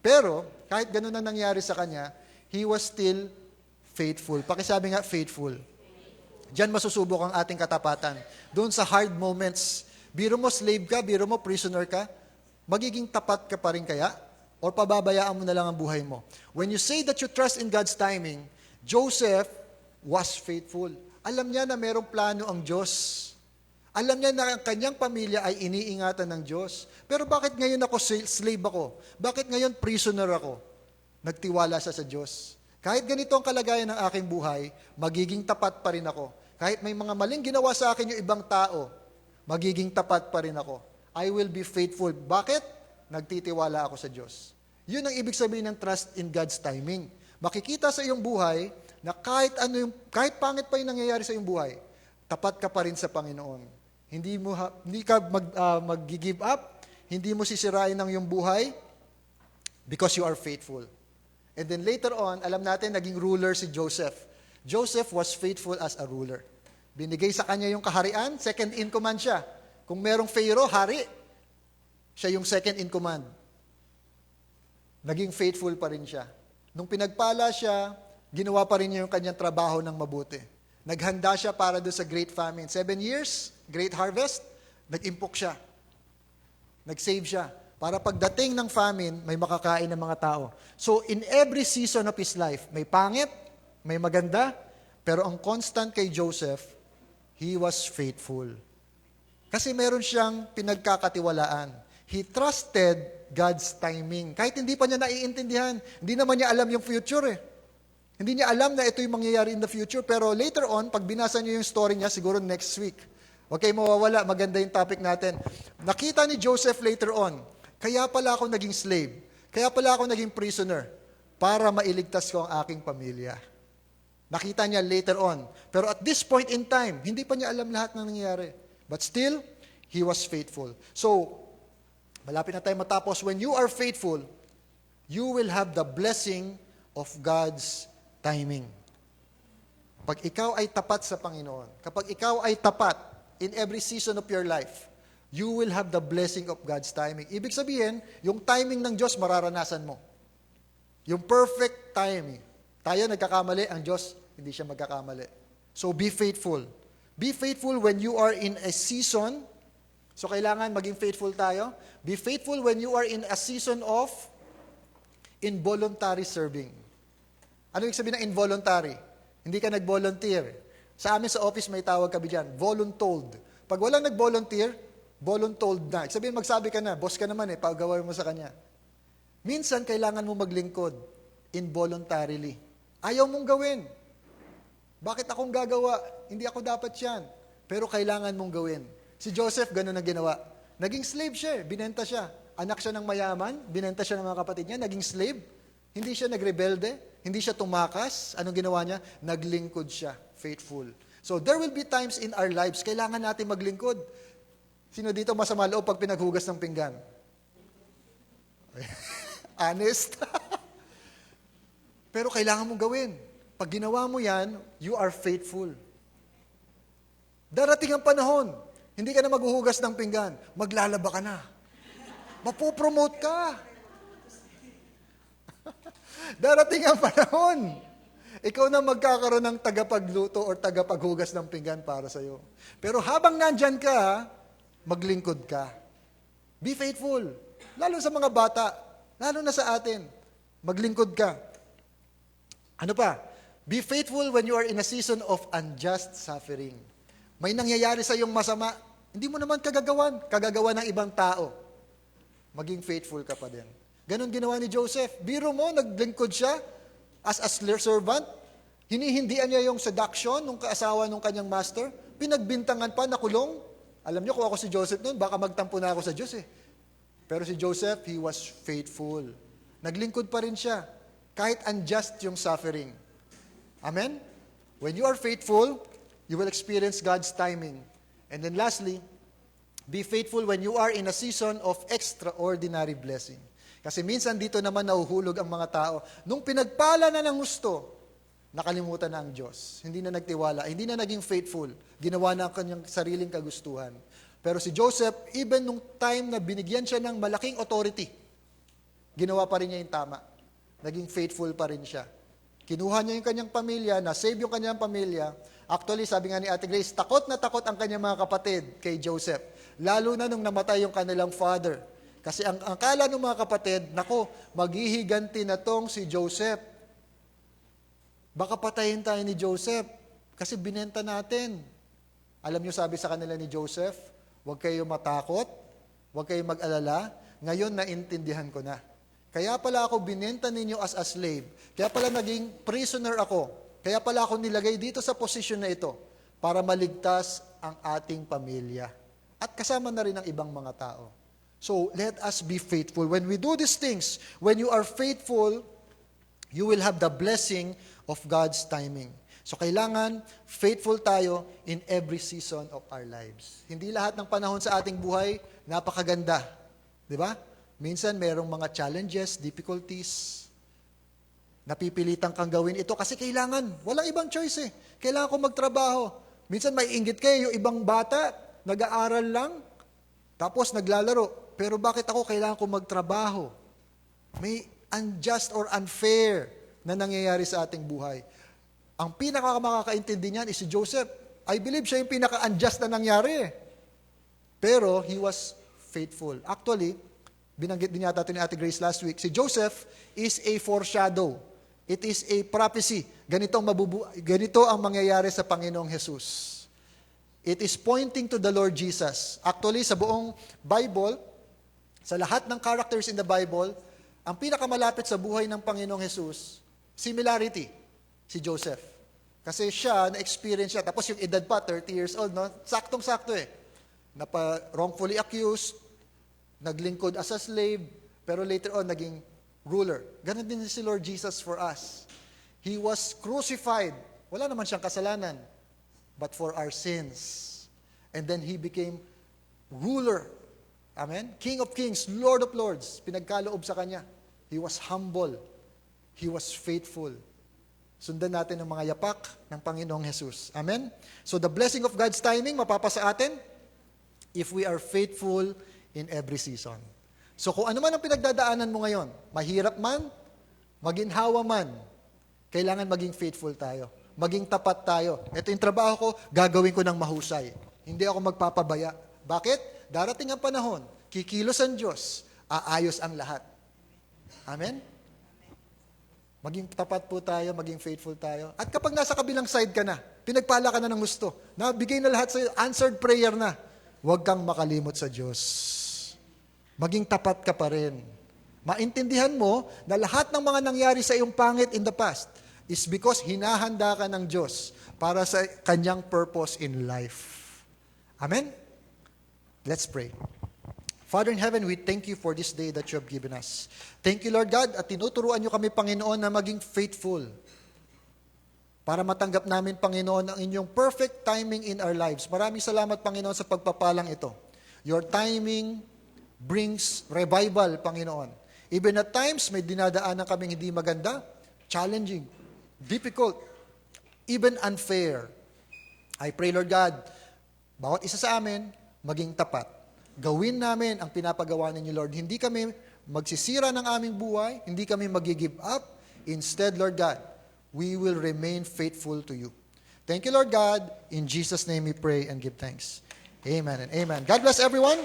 Pero, kahit ganun na nangyari sa kanya, he was still faithful. Pakisabi nga, faithful. Diyan masusubok ang ating katapatan. Doon sa hard moments, biro mo slave ka, biro mo prisoner ka, magiging tapat ka pa rin kaya? Or pababayaan mo na lang ang buhay mo? When you say that you trust in God's timing, Joseph was faithful. Alam niya na mayroong plano ang Diyos. Alam niya na ang kanyang pamilya ay iniingatan ng Diyos. Pero bakit ngayon ako slave ako? Bakit ngayon prisoner ako? Nagtiwala siya sa Diyos. Kahit ganito ang kalagayan ng aking buhay, magiging tapat pa rin ako. Kahit may mga maling ginawa sa akin yung ibang tao, magiging tapat pa rin ako. I will be faithful. Bakit? Nagtitiwala ako sa Diyos. Yun ang ibig sabihin ng trust in God's timing. Makikita sa iyong buhay na kahit pangit pa yung nangyayari sa iyong buhay, tapat ka pa rin sa Panginoon. Hindi ka mag-give up, hindi mo sisirain ang iyong buhay because you are faithful. And then later on, alam natin, naging ruler si Joseph. Joseph was faithful as a ruler. Binigay sa kanya yung kaharian, second in command siya. Kung merong Pharaoh, hari, siya yung second in command. Naging faithful pa rin siya. Nung pinagpala siya, ginawa pa rin niya yung kanyang trabaho ng mabuti. Naghanda siya para doon sa great famine. 7 years, great harvest, nag-impok siya. Nag-save siya. Para pagdating ng famine, may makakain ng mga tao. So, in every season of his life, may pangit, may maganda, pero ang constant kay Joseph, he was faithful. Kasi meron siyang pinagkakatiwalaan. He trusted God's timing. Kahit hindi pa niya naiintindihan, hindi naman niya alam yung future eh. Hindi niya alam na ito yung mangyayari in the future, pero later on, pag binasa niyo yung story niya, siguro next week, okay, mawawala, maganda yung topic natin. Nakita ni Joseph later on, kaya pala ako naging slave, kaya pala ako naging prisoner, para mailigtas ko ang aking pamilya. Nakita niya later on. Pero at this point in time, hindi pa niya alam lahat ng nangyayari. But still, he was faithful. So, malapit na tayo matapos. When you are faithful, you will have the blessing of God's timing. Pag ikaw ay tapat sa Panginoon, kapag ikaw ay tapat in every season of your life, you will have the blessing of God's timing. Ibig sabihin, yung timing ng Diyos mararanasan mo. Yung perfect timing. Tayo nagkakamali, ang Diyos hindi siya magkakamali. So be faithful. Be faithful when you are in a season. So kailangan maging faithful tayo. Be faithful when you are in a season of involuntary serving. Ano yung sabihin ng involuntary? Hindi ka nag-volunteer. Sa amin sa office may tawag kami dyan, voluntold. Pag walang nag-volunteer, voluntold na. Sabihin, magsabi ka na, boss ka naman eh, pagawin mo sa kanya. Minsan, kailangan mo maglingkod involuntarily. Ayaw mong gawin. Bakit akong gagawa? Hindi ako dapat yan. Pero kailangan mong gawin. Si Joseph, ganun ang ginawa. Naging slave siya, binenta siya. Anak siya ng mayaman, binenta siya ng mga kapatid niya, naging slave. Hindi siya nagrebelde, hindi siya tumakas. Anong ginawa niya? Naglingkod siya, faithful. So there will be times in our lives, kailangan natin maglingkod. Sino dito masama loob pag pinaghugas ng pinggan? Honest? Pero kailangan mong gawin. Pag ginawa mo yan, you are faithful. Darating ang panahon, hindi ka na maghuhugas ng pinggan, maglalaba ka na. Mapopromote ka. Darating ang panahon. Ikaw na magkakaroon ng tagapagluto or tagapaghugas ng pinggan para sa'yo. Pero habang nandyan ka, maglingkod ka. Be faithful. Lalo sa mga bata, lalo na sa atin. Maglingkod ka. Ano pa? Be faithful when you are in a season of unjust suffering. May nangyayari sa iyong masama, hindi mo naman kagagawan ng ibang tao. Maging faithful ka pa din. Ganon ginawa ni Joseph. Biro mo, naglingkod siya as a servant. Hinihindian niya yung seduction ng kaasawa ng kanyang master. Pinagbintangan pa, nakulong. Alam niyo kung ako si Joseph noon, baka magtampo na ako sa Diyos eh. Pero si Joseph, he was faithful. Naglingkod pa rin siya. Kahit unjust yung suffering. Amen? When you are faithful, you will experience God's timing. And then lastly, be faithful when you are in a season of extraordinary blessing. Kasi minsan dito naman nahuhulog ang mga tao. Nung pinagpala na ng gusto, nakalimutan na ang Diyos. Hindi na nagtiwala, hindi na naging faithful. Ginawa na ang kanyang sariling kagustuhan. Pero si Joseph, even nung time na binigyan siya ng malaking authority, ginawa pa rin niya yung tama. Naging faithful pa rin siya. Kinuha niya yung kanyang pamilya, na-save yung kanyang pamilya. Actually, sabi nga ni Ate Grace, takot na takot ang kanyang mga kapatid kay Joseph. Lalo na nung namatay yung kanilang father. Kasi ang akala ng mga kapatid, nako, maghihiganti na tong si Joseph. Baka patayin tayo ni Joseph kasi binenta natin. Alam niyo, sabi sa kanila ni Joseph, huwag kayo matakot, huwag kayo mag-alala, ngayon naintindihan ko na. Kaya pala ako binenta ninyo as a slave. Kaya pala naging prisoner ako. Kaya pala ako nilagay dito sa posisyon na ito para maligtas ang ating pamilya. At kasama na rin ang ibang mga tao. So, let us be faithful. When we do these things, when you are faithful, you will have the blessing of God's timing. So, kailangan faithful tayo in every season of our lives. Hindi lahat ng panahon sa ating buhay napakaganda. Di ba? Minsan, merong mga challenges, difficulties. Napipilitan kang gawin ito kasi kailangan. Walang ibang choice eh. Kailangan ko magtrabaho. Minsan, may inggit kayo yung ibang bata, nag-aaral lang, tapos naglalaro. Pero bakit ako kailangan ko magtrabaho? May unjust or unfair na nangyayari sa ating buhay. Ang pinakamakakaintindi niyan is si Joseph. I believe siya yung pinaka-unjust na nangyari. Pero he was faithful. Actually, binanggit din yata ito ni Ate Grace last week, si Joseph is a foreshadow. It is a prophecy. Ganito ang mangyayari sa Panginoong Jesus. It is pointing to the Lord Jesus. Actually, sa buong Bible, sa lahat ng characters in the Bible, ang pinakamalapit sa buhay ng Panginoong Jesus, similarity, si Joseph. Kasi siya, na-experience siya, tapos yung edad pa, 30 years old, no? Saktong-sakto eh. Wrongfully accused, naglingkod as a slave, pero later on, naging ruler. Ganon din si Lord Jesus for us. He was crucified. Wala naman siyang kasalanan, but for our sins. And then He became ruler. Amen? King of kings, Lord of lords, pinagkaloob sa Kanya. He was humble. He was faithful. Sundan natin ang mga yapak ng Panginoong Jesus. Amen? So the blessing of God's timing, mapapasa atin if we are faithful in every season. So kung ano man ang pinagdadaanan mo ngayon, mahirap man, maginhawa man, kailangan maging faithful tayo. Maging tapat tayo. Ito yung trabaho ko, gagawin ko ng mahusay. Hindi ako magpapabaya. Bakit? Darating ang panahon, kikilos ang Diyos, aayos ang lahat. Amen? Maging tapat po tayo, maging faithful tayo. At kapag nasa kabilang side ka na, pinagpala ka na ng gusto, nabigay na lahat sa'yo, answered prayer na, huwag kang makalimot sa Diyos. Maging tapat ka pa rin. Maintindihan mo na lahat ng mga nangyari sa iyong pangit in the past is because hinahanda ka ng Diyos para sa Kanyang purpose in life. Amen? Let's pray. Father in heaven, we thank you for this day that you have given us. Thank you, Lord God, at tinuturuan niyo kami, Panginoon, na maging faithful para matanggap namin, Panginoon, ang inyong perfect timing in our lives. Maraming salamat, Panginoon, sa pagpapalang ito. Your timing brings revival, Panginoon. Even at times, may dinadaanan kaming hindi maganda, challenging, difficult, even unfair. I pray, Lord God, bawat isa sa amin, maging tapat. gawin namin ang pinapagawa ninyo, Lord. Hindi kami magsisira ng aming buhay, hindi kami mag-give up. Instead, Lord God, we will remain faithful to you. Thank you, Lord God. In Jesus' name we pray and give thanks. Amen and amen. God bless everyone.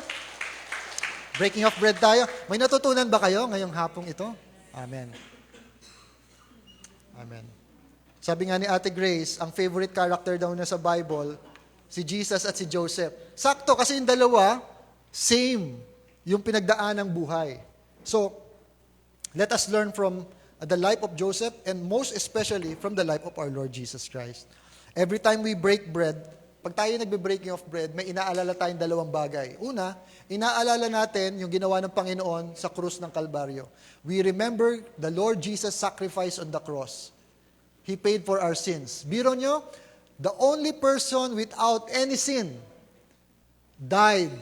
Breaking of bread tayo. May natutunan ba kayo ngayong hapong ito? Amen. Amen. Sabi nga ni Ate Grace, ang favorite character daw niya sa Bible, si Jesus at si Joseph. Sakto kasi yung dalawa, same yung pinagdaan ng buhay. So, let us learn from the life of Joseph and most especially from the life of our Lord Jesus Christ. Every time we break bread, pag tayo nagbe-breaking of bread, may inaalala tayong dalawang bagay. Una, inaalala natin yung ginawa ng Panginoon sa krus ng Kalbaryo. We remember the Lord Jesus' sacrifice on the cross. He paid for our sins. Biro nyo, the only person without any sin died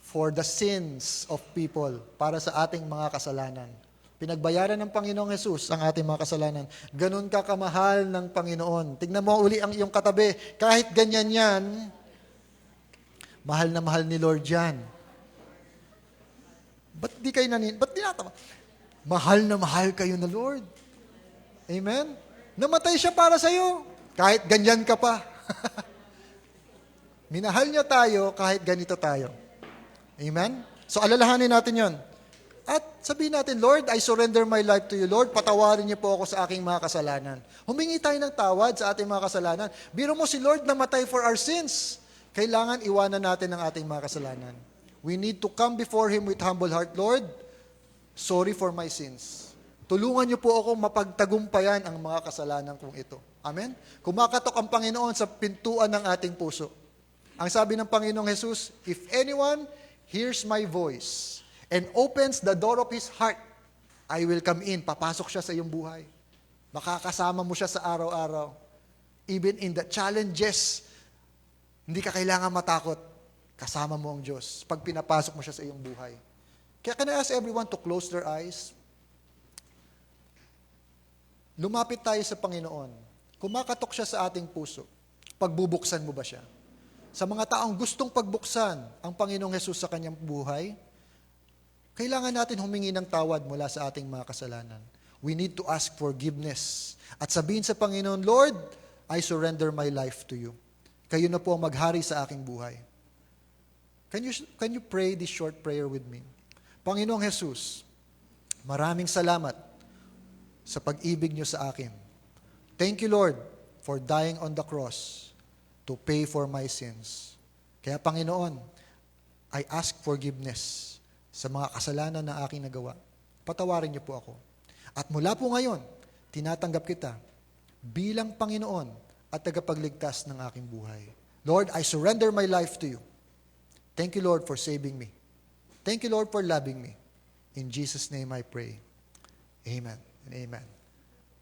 for the sins of people, para sa ating mga kasalanan. Pinagbayaran ng Panginoong Jesus ang ating mga kasalanan. Ganun ka kamahal ng Panginoon. Tignan mo uli ang iyong katabi. Kahit ganyan yan, mahal na mahal ni Lord yan. Ba't di natama? Mahal na mahal kayo na Lord. Amen? Namatay siya para sa'yo. Kahit ganyan ka pa. Minahal niya tayo kahit ganito tayo. Amen? So alalahanin natin yon. At sabihin natin, Lord, I surrender my life to you. Lord, patawarin niyo po ako sa aking mga kasalanan. Humingi tayo ng tawad sa ating mga kasalanan. Biro mo si Lord namatay for our sins. Kailangan iwanan natin ang ating mga kasalanan. We need to come before Him with humble heart. Lord, sorry for my sins. Tulungan niyo po ako mapagtagumpayan ang mga kasalanan kong ito. Amen? Kumakatok ang Panginoon sa pintuan ng ating puso. Ang sabi ng Panginoong Jesus, if anyone hears my voice and opens the door of his heart, I will come in. Papasok siya sa iyong buhay. Makakasama mo siya sa araw-araw. Even in the challenges, hindi ka kailangan matakot. Kasama mo ang Diyos pag pinapasok mo siya sa iyong buhay. Kaya can I ask everyone to close their eyes? Lumapit tayo sa Panginoon. Kumakatok siya sa ating puso. Pagbubuksan mo ba siya? Sa mga taong gustong pagbuksan ang Panginoong Jesus sa kanyang buhay, kailangan natin humingi ng tawad mula sa ating mga kasalanan. We need to ask forgiveness. At sabihin sa Panginoon, Lord, I surrender my life to you. Kayo na po ang maghari sa aking buhay. Can you pray this short prayer with me? Panginoong Jesus, maraming salamat sa pag-ibig niyo sa akin. Thank you, Lord, for dying on the cross to pay for my sins. Kaya Panginoon, I ask forgiveness sa mga kasalanan na aking nagawa. Patawarin niyo po ako. At mula po ngayon, tinatanggap kita bilang Panginoon at tagapagligtas ng aking buhay. Lord, I surrender my life to you. Thank you, Lord, for saving me. Thank you, Lord, for loving me. In Jesus' name I pray. Amen and amen.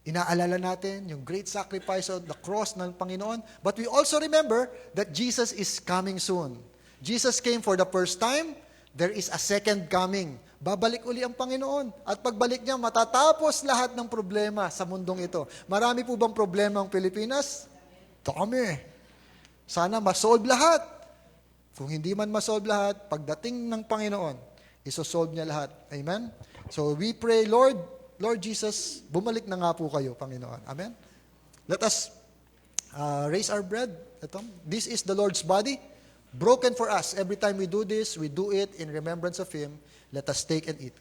Inaalala natin yung great sacrifice of the cross ng Panginoon, but we also remember that Jesus is coming soon. Jesus came for the first time. There is a second coming. Babalik uli ang Panginoon. At pagbalik niya, matatapos lahat ng problema sa mundong ito. Marami po bang problema ang Pilipinas? Dami. Sana masolve lahat. Kung hindi man masolve lahat, pagdating ng Panginoon, isosolve niya lahat. Amen? So we pray, Lord Jesus, bumalik na nga po kayo, Panginoon. Amen? Let us raise our bread. Ito. This is the Lord's body, broken for us. Every time we do this, we do it in remembrance of Him. Let us take and eat.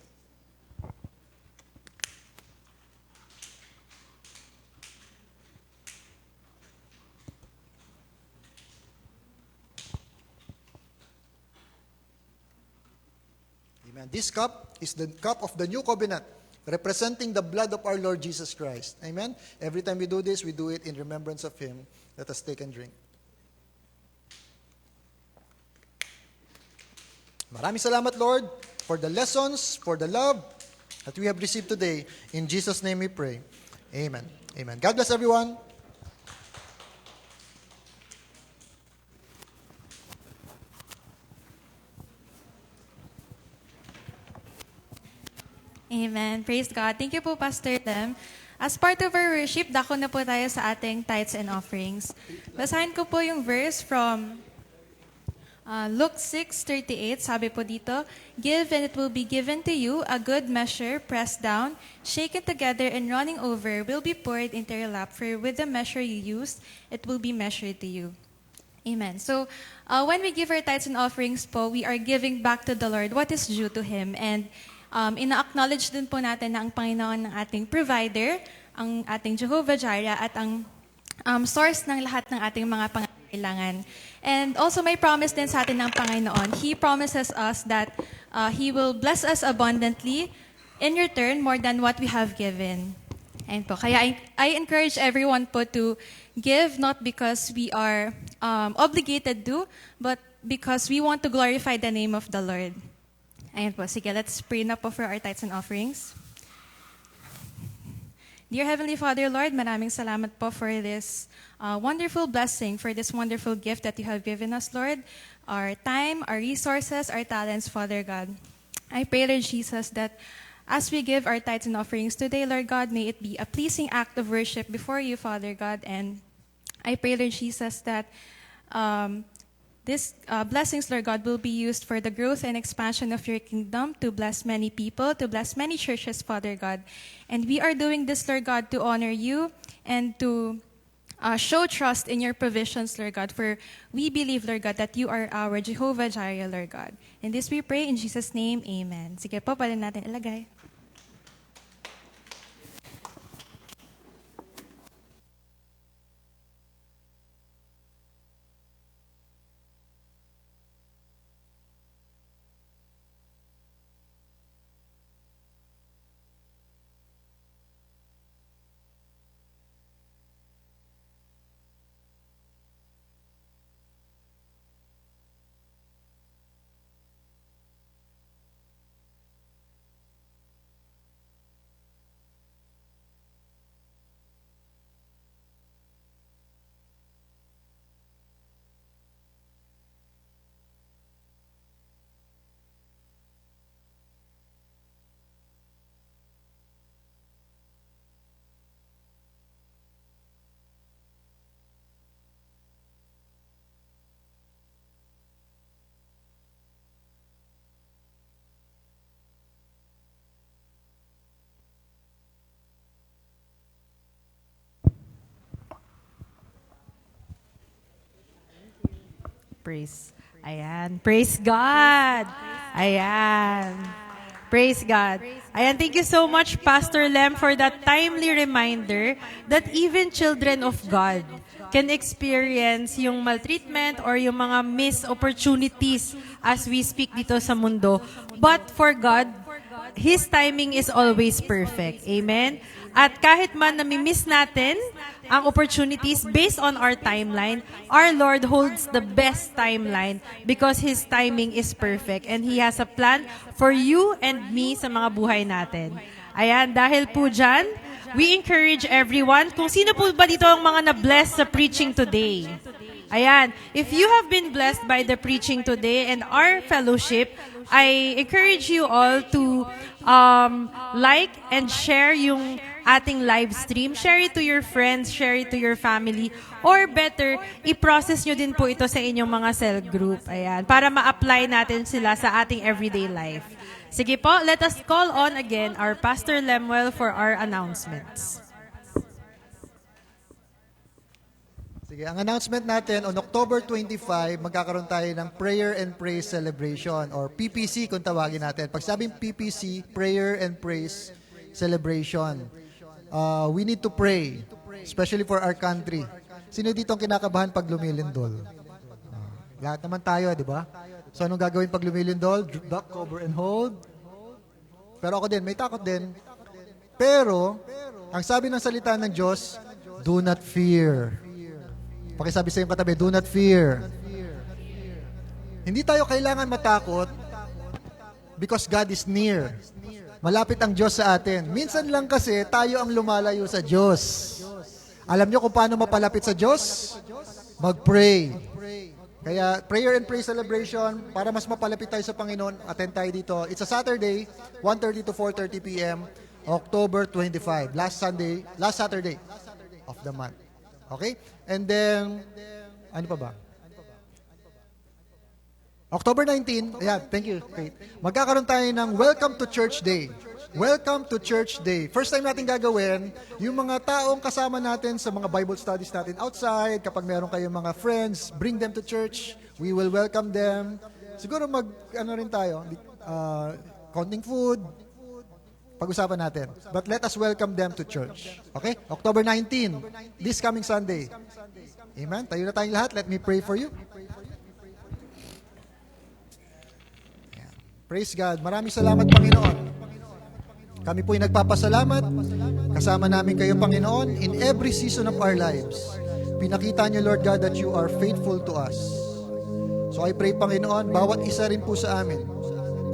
Amen. This cup is the cup of the new covenant, representing the blood of our Lord Jesus Christ. Amen? Every time we do this, we do it in remembrance of Him. Let us take and drink. Maraming salamat, Lord, for the lessons, for the love that we have received today. In Jesus' name we pray. Amen. Amen. God bless everyone. Amen. Praise God. Thank you po, Pastor Tem. As part of our worship, dako na po tayo sa ating tithes and offerings. Basahin ko po yung verse from Luke 6:38, sabi po dito, "Give and it will be given to you, a good measure, pressed down, shaken together and running over, will be poured into your lap, for with the measure you use, it will be measured to you." Amen. So, when we give our tithes and offerings po, we are giving back to the Lord what is due to Him. And ina-acknowledge din po natin na ang Panginoon ng ating provider, ang ating Jehovah Jireh, at ang source ng lahat ng ating mga pangangailangan. And also may promise din sa atin ng Panginoon. He promises us that He will bless us abundantly in return more than what we have given. Ayun po. Kaya I encourage everyone po to give not because we are obligated to, but because we want to glorify the name of the Lord. Ayun po. Sige, let's pray na po for our tithes and offerings. Dear Heavenly Father, Lord, maraming salamat po for this wonderful blessing, for this wonderful gift that you have given us, Lord. Our time, our resources, our talents, Father God. I pray, Lord Jesus, that as we give our tithes and offerings today, Lord God, may it be a pleasing act of worship before you, Father God. And I pray, Lord Jesus, that these blessings, Lord God, will be used for the growth and expansion of your kingdom, to bless many people, to bless many churches, Father God. And we are doing this, Lord God, to honor you and to show trust in your provisions, Lord God, for we believe, Lord God, that you are our Jehovah Jireh, Lord God. And this we pray in Jesus' name, amen. Sige po, pwede natin ilagay. Praise. Ayan. Praise God. Ayan. Praise God. Ayan, thank you so much, Pastor Lem, for that timely reminder that even children of God can experience yung maltreatment or yung mga missed opportunities as we speak dito sa mundo. But for God, His timing is always perfect. Amen? At kahit man nami-miss natin ang opportunities based on our timeline, our Lord holds the best timeline because His timing is perfect and He has a plan for you and me sa mga buhay natin. Ayan, dahil po dyan, we encourage everyone, kung sino po ba dito ang mga na-bless sa preaching today? Ayan, if you have been blessed by the preaching today and our fellowship, I encourage you all to like and share yung ating live stream. Share it to your friends, share it to your family, or better, i-process nyo din po ito sa inyong mga cell group. Ayan, para ma-apply natin sila sa ating everyday life. Sige po, let us call on again our Pastor Lemuel for our announcements. Sige, ang announcement natin, on October 25, magkakaroon tayo ng Prayer and Praise Celebration or PPC kung tawagin natin. Pag sabing PPC, Prayer and Praise Celebration, we need to pray, especially for our country. Sino dito ang kinakabahan pag lumilindol? Lahat naman tayo, di ba? So, anong gagawin pag lumilindol? Duck, cover, and hold. Pero ako din, may takot din. Pero, ang sabi ng salita ng Diyos, do not fear. Pakisabi sa iyong katabi, do not fear. Hindi tayo kailangan matakot because God is near. Malapit ang Diyos sa atin. Minsan lang kasi tayo ang lumalayo sa Diyos. Alam niyo kung paano mapalapit sa Diyos? Mag-pray. Kaya prayer and praise celebration, para mas mapalapit tayo sa Panginoon, attend tayo dito. It's a Saturday, 1:30 to 4:30 p.m., October 25. Last Saturday of the month. Okay? And then, ano pa ba? October 19, ayan, thank you. Great. Magkakaroon tayo ng Welcome to Church Day. Welcome to Church Day. First time natin gagawin, yung mga taong kasama natin sa mga Bible studies natin outside, kapag meron kayong mga friends, bring them to church. We will welcome them. Siguro rin tayo, counting food, pag-usapan natin. But let us welcome them to church. Okay? October 19, this coming Sunday. Amen? Tayo na tayong lahat. Let me pray for you. Praise God. Maraming salamat, Panginoon. Kami po'y nagpapasalamat. Kasama namin kayo, Panginoon, in every season of our lives. Pinakita niyo, Lord God, that you are faithful to us. So I pray, Panginoon, bawat isa rin po sa amin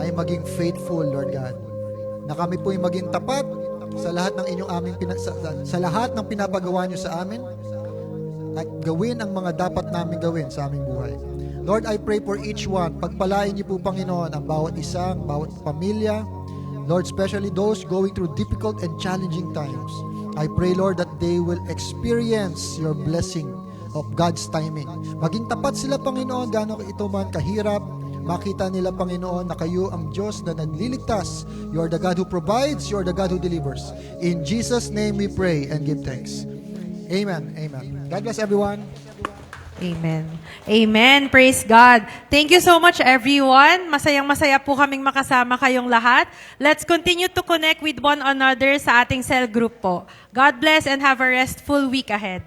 ay maging faithful, Lord God. Na kami po'y maging tapat sa lahat ng inyong sa lahat ng pinapagawa niyo sa amin at gawin ang mga dapat namin gawin sa aming buhay. Lord, I pray for each one. Pagpalain niyo po, Panginoon, ang bawat isang, bawat pamilya. Lord, especially those going through difficult and challenging times. I pray, Lord, that they will experience your blessing of God's timing. Maging tapat sila, Panginoon, gaano ito man kahirap. Makita nila, Panginoon, na kayo ang Diyos na nagliligtas. You are the God who provides. You are the God who delivers. In Jesus' name we pray and give thanks. Amen. Amen. God bless everyone. Amen. Amen. Praise God. Thank you so much, everyone. Masayang-masaya po kaming makasama kayong lahat. Let's continue to connect with one another sa ating cell group po. God bless and have a restful week ahead.